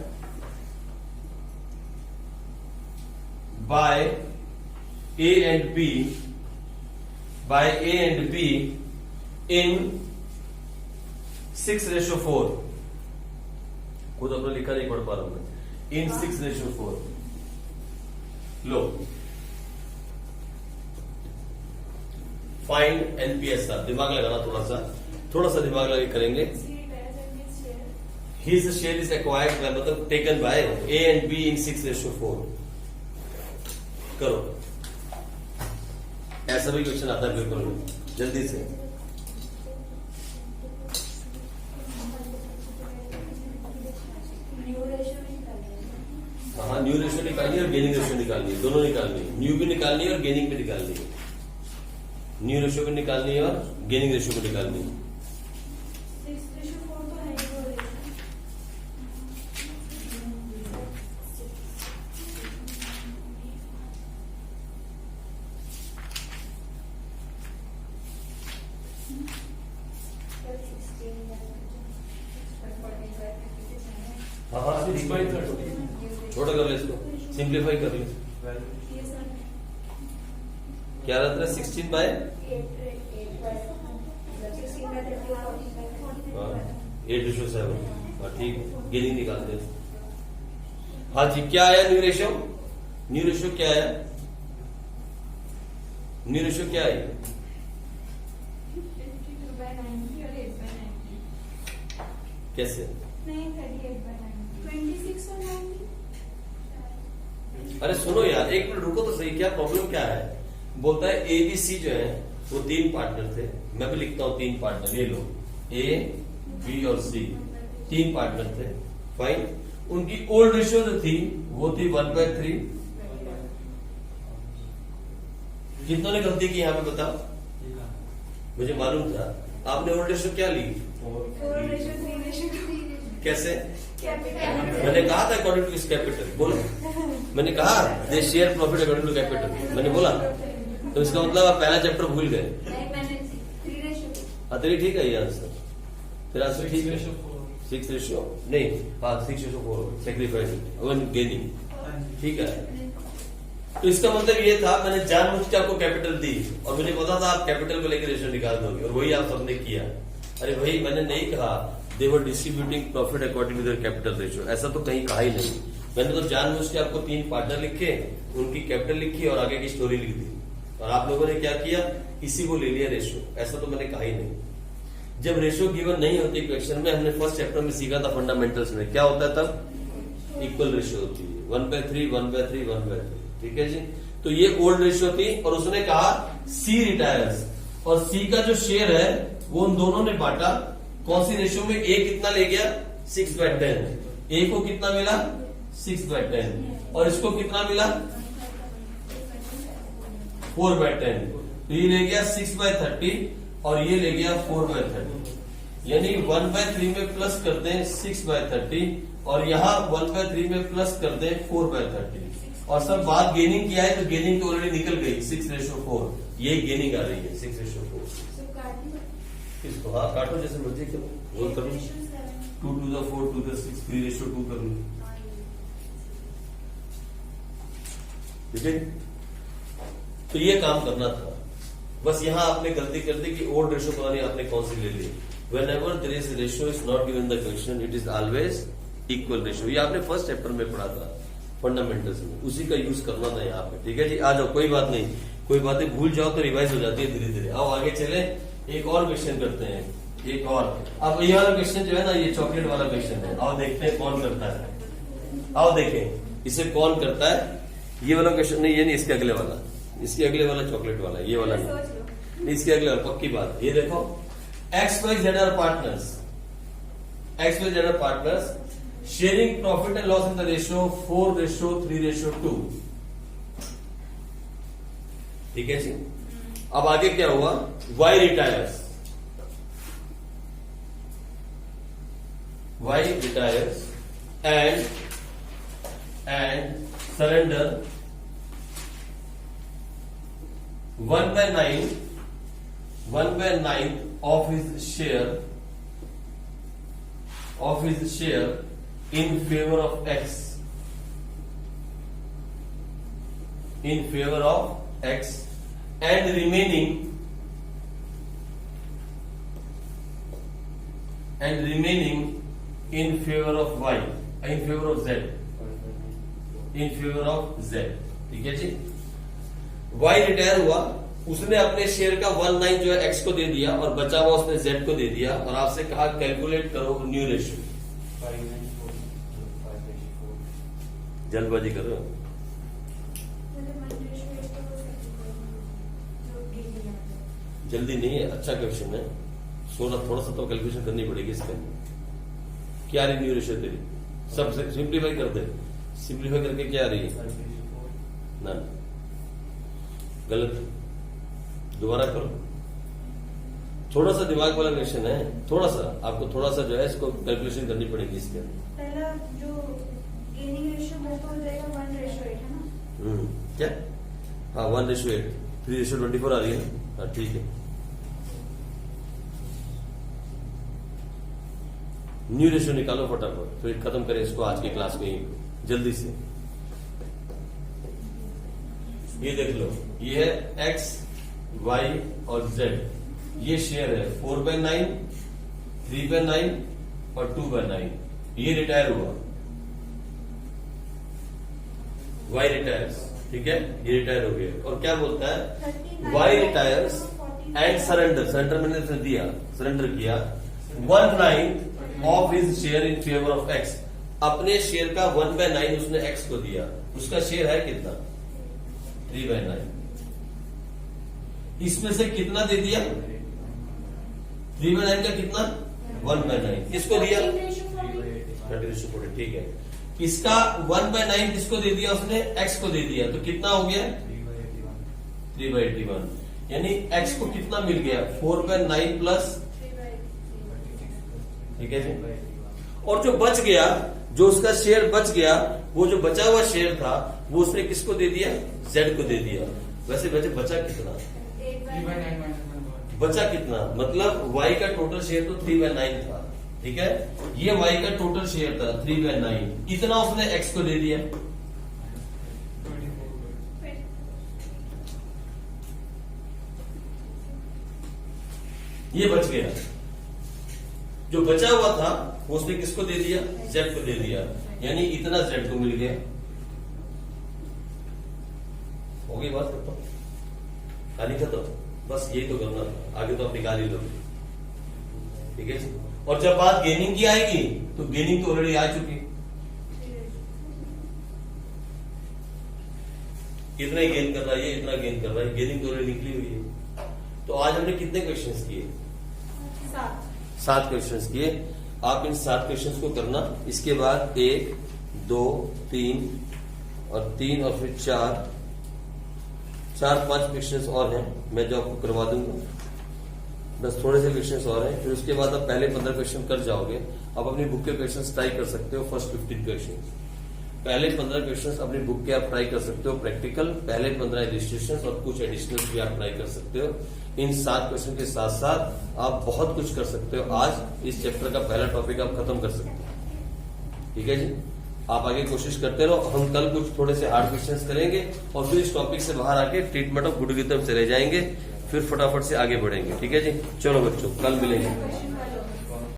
[SPEAKER 1] bye A and B in 6:4। खुद अपना लिखा नहीं पढ़ पा रहा हूं मैं। इन 6:4 लो, फाइंड NPSR। दिमाग लगाना, थोड़ा सा दिमाग लगा करेंगे। His share is acquired by, मतलब taken by A and B in 6:4। करो, ऐसा भी क्वेश्चन आता है पेपर में, जल्दी से। हाँ, न्यू रेशियो निकालनी है और गेनिंग रेशियो निकालनी है, दोनों निकालनी है। न्यू भी निकालनी है और गेनिंग भी निकालनी है। न्यू रेशियो भी निकालनी है और गेनिंग रेशियो भी निकालनी है।
[SPEAKER 3] 6:4 तो है ही वो रेशियो।
[SPEAKER 1] हाँ,
[SPEAKER 2] 6/30।
[SPEAKER 1] छोटा कर ले इसको, सिंप्लीफाई कर ले। क्या रहता है, 16/8 8:7। हाँ ठीक, गेनिंग निकालते हैं। हाँ जी, क्या आया न्यू रेशियो? न्यू रेशियो क्या आया? न्यू रेशियो क्या आई?
[SPEAKER 4] 52/90 और 8/90।
[SPEAKER 1] कैसे?
[SPEAKER 4] नहीं, 38/90।
[SPEAKER 3] 26 और 90।
[SPEAKER 1] अरे सुनो यार, एक मिनट रुको तो सही, क्या प्रॉब्लम क्या है? बोलता है ABC जो है वो 3 पार्टनर थे। मैं भी लिखता हूं 3 पार्टनर, ये लो, A, B और C 3 पार्टनर थे। फाइन, उनकी ओल्ड रेशियो जो थी वो थी 1/3। कितनों ने गलती की यहाँ पे बताओ? मुझे मालूम था। आपने ओल्ड रेशियो क्या ली?
[SPEAKER 3] 4 रेशियो 3 रेशियो
[SPEAKER 1] कैसे?
[SPEAKER 3] कैपिटल।
[SPEAKER 1] मैंने कहा था अकॉर्डिंग टू कैपिटल, बोलो। मैंने कहा they share profit according to capital, मैंने बोला। तो इसका मतलब आप पहला चैप्टर भूल गए।
[SPEAKER 3] नहीं, मैंने 3 रेशियो।
[SPEAKER 1] हाँ, तेरी ठीक है ये आंसर, तेरा आंसर ठीक है। 6 रेशियो नहीं, हाँ 6:4 सेक्रीफाइस वन गेनिंग, ठीक है। तो इसका मतलब ये था, मैंने जानबूझ के आपको कैपिटल दी और मुझे पता था आप कैपिटल को लेकर रेशियो निकाल दोगे, और वही आप सबने किया। अरे भाई, मैंने नहीं कहा they were distributing profit according to their capital ratio, ऐसा तो कहीं कहा ही नहीं। मैंने तो जानबूझ के आपको 3 पार्टनर लिखे, उनकी कैपिटल लिखी और आगे की स्टोरी लिख दी, और आप लोगों ने क्या किया, इसी को ले लिया रेशियो। ऐसा तो मैंने कहा ही नहीं। जब रेशियो गिवन नहीं होती क्वेश्चन में, हमने फर्स्ट चैप्टर में सीखा था फंडामेंटल्स में, क्या होता है तब? इक्वल रेशियो होती है, 1/3 1/3 1/3। ठीक है जी। तो ये ओल्ड रेशियो थी, और उसने कहा सी रिटायर्स, और सी का जो शेयर है वो उन दोनों ने बांटा। कौन सी रेशियो में? ए कितना ले गया? 6/10। ए को कितना मिला? 6/10। और इसको कितना मिला? 4/10। तो ये ले गया 6/30 और ये ले गया 4/30। यानी 1/3 में प्लस कर दें 6/30 और यहाँ 1/3 में प्लस कर दें 4/30। और सब बात गेनिंग किया है, तो गेनिंग तो ऑलरेडी निकल गई 6:4। ये गेनिंग आ रही है 6:4। इसको हाँ काटो जैसे मर्जी करो, वो कर लो। 2 to the 4 to the 6 3:2 कर लो, ठीक है। तो ये काम करना था, बस यहाँ आपने गलती कर दी कि ओल्ड रेशियो पता नहीं आपने कौन सी ले ली। Whenever there is a ratio is not given in the question, it is always equal ratio। ये आपने फर्स्ट चैप्टर में पढ़ा था फंडामेंटल्स में, उसी का यूज करना था यहाँ पे। ठीक है जी, आ जाओ, कोई बात नहीं, कोई बातें भूल जाओ तो रिवाइज हो जाती है धीरे धीरे। आओ आगे चले, एक और क्वेश्चन करते हैं, एक और। अब ये वाला क्वेश्चन जो है ना, ये चॉकलेट वाला क्वेश्चन है। आओ देखते हैं कौन करता है। आओ देखें इसे कौन करता है। ये वाला क्वेश्चन नहीं, ये नहीं, इसके अगले वाला, इसके अगले वाला चॉकलेट वाला, ये वाला नहीं, इसके अगले वाला पक्की बात। ये देखो, XYZ are partners, XYZ are partners sharing profit and loss in the ratio 4:3:2। ठीक है जी। अब आगे क्या हुआ? Y retires, Y retires and surrender 1/9 of his share in favor of X. And remaining in favor of Y, in favor of Z, ठीक है जी। Y retire हुआ, उसने अपने शेयर का 1/9 जो है X को दे दिया और बचा हुआ उसने Z को दे दिया और आपसे कहा कैलकुलेट करो न्यू रेशियो। जल्दबाजी कर रहे हो? जल्दी नहीं है, अच्छा क्वेश्चन है, थोड़ा सा तो कैलकुलेशन करनी पड़ेगी इसके। क्या रही न्यू रेशियो तेरी? सब सिंप्लीफाई कर दे, सिंप्लीफाई करके क्या रही है? ना, गलत, दोबारा करो। थोड़ा सा दिमाग वाला क्वेश्चन है, थोड़ा सा आपको थोड़ा सा जो है इसको कैलकुलेशन करनी पड़ेगी इसके अंदर।
[SPEAKER 3] पहला जो गेनिंग रेशियो वो तो हो जाएगा 1:8 है ना?
[SPEAKER 1] क्या? हाँ 1:8, 3:24 आ रही है। हाँ ठीक है। न्यू रेशियो निकालो फटाफट, फिर खत्म करें इसको आज की क्लास में जल्दी से। ये देख लो, ये है X, Y और Z, ये शेयर है 4/9, 3/9 और 2/9। ये रिटायर हुआ, Y रिटायर्स, ठीक है, ये रिटायर हो गया। और क्या बोलता है? Y रिटायर्स एंड सरेंडर मैंने दिया, सरेंडर किया 1/9 of his share in favour of X। अपने शेयर का 1/9 उसने X को दिया, उसका शेयर है कितना? 3/9। इसमें से कितना दे दिया? 3/9 का कितना? 1/9। किसको दिया? 30:40, ठीक है। इसका 1/9 किसको दे दिया? उसने X को दे दिया, तो कितना हो गया? 3/81। यानी X को कितना मिल गया? 4/9 प्लस, ठीक है जी। और जो बच गया, जो उसका शेयर बच गया, वो जो बचा हुआ शेयर था वो उसने किसको दे दिया? Z को दे दिया। वैसे बचा कितना? बचा कितना? मतलब Y का टोटल शेयर तो 3/9 था, ठीक है। ये Y का टोटल शेयर था 3/9, इतना उसने X को दे दिया। ये बच गया, जो बचा हुआ था वो उसने किसको दे दिया? Z को दे दिया, यानी इतना Z को मिल गया। हो गई बात? खत्म, खाली खत्म, बस यही तो करना, आगे तो आप निकाल ही लो, ठीक है जी। और जब बात गेनिंग की आएगी तो गेनिंग तो ऑलरेडी आ चुकी, इतना ही गेन कर रहा है, ये इतना गेन कर रहा है, गेनिंग तो ऑलरेडी निकली हुई है। तो आज हमने कितने क्वेश्चंस किए? 7 क्वेश्चंस किए। आप इन 7 क्वेश्चंस को करना, इसके बाद 1, 2, 3 और 3 और फिर 4-5 क्वेश्चंस और हैं, मैं जो आपको करवा दूंगा। बस थोड़े से क्वेश्चंस और हैं, फिर उसके बाद आप पहले 15 क्वेश्चन कर जाओगे। आप अपनी बुक के क्वेश्चंस ट्राई कर सकते हो, फर्स्ट 15 क्वेश्चन, पहले 15 क्वेश्चंस अपनी बुक के आप ट्राई कर सकते हो प्रैक्टिकल, पहले 15 इलिस्ट्रेशंस और कुछ एडिशनल भी आप ट्राई कर सकते हो। इन 7 क्वेश्चन के साथ साथ आप बहुत कुछ कर सकते हो। आज इस चैप्टर का पहला टॉपिक आप खत्म कर सकते हो, ठीक है जी। आप आगे कोशिश करते रहो, हम कल कुछ थोड़े से हार्ड क्वेश्चंस करेंगे और फिर इस टॉपिक से बाहर आके ट्रीटमेंट ऑफ गुड की तरफ चले जाएंगे, फिर फटाफट से आगे बढ़ेंगे, ठीक है जी। चलो बच्चों, कल मिलेंगे।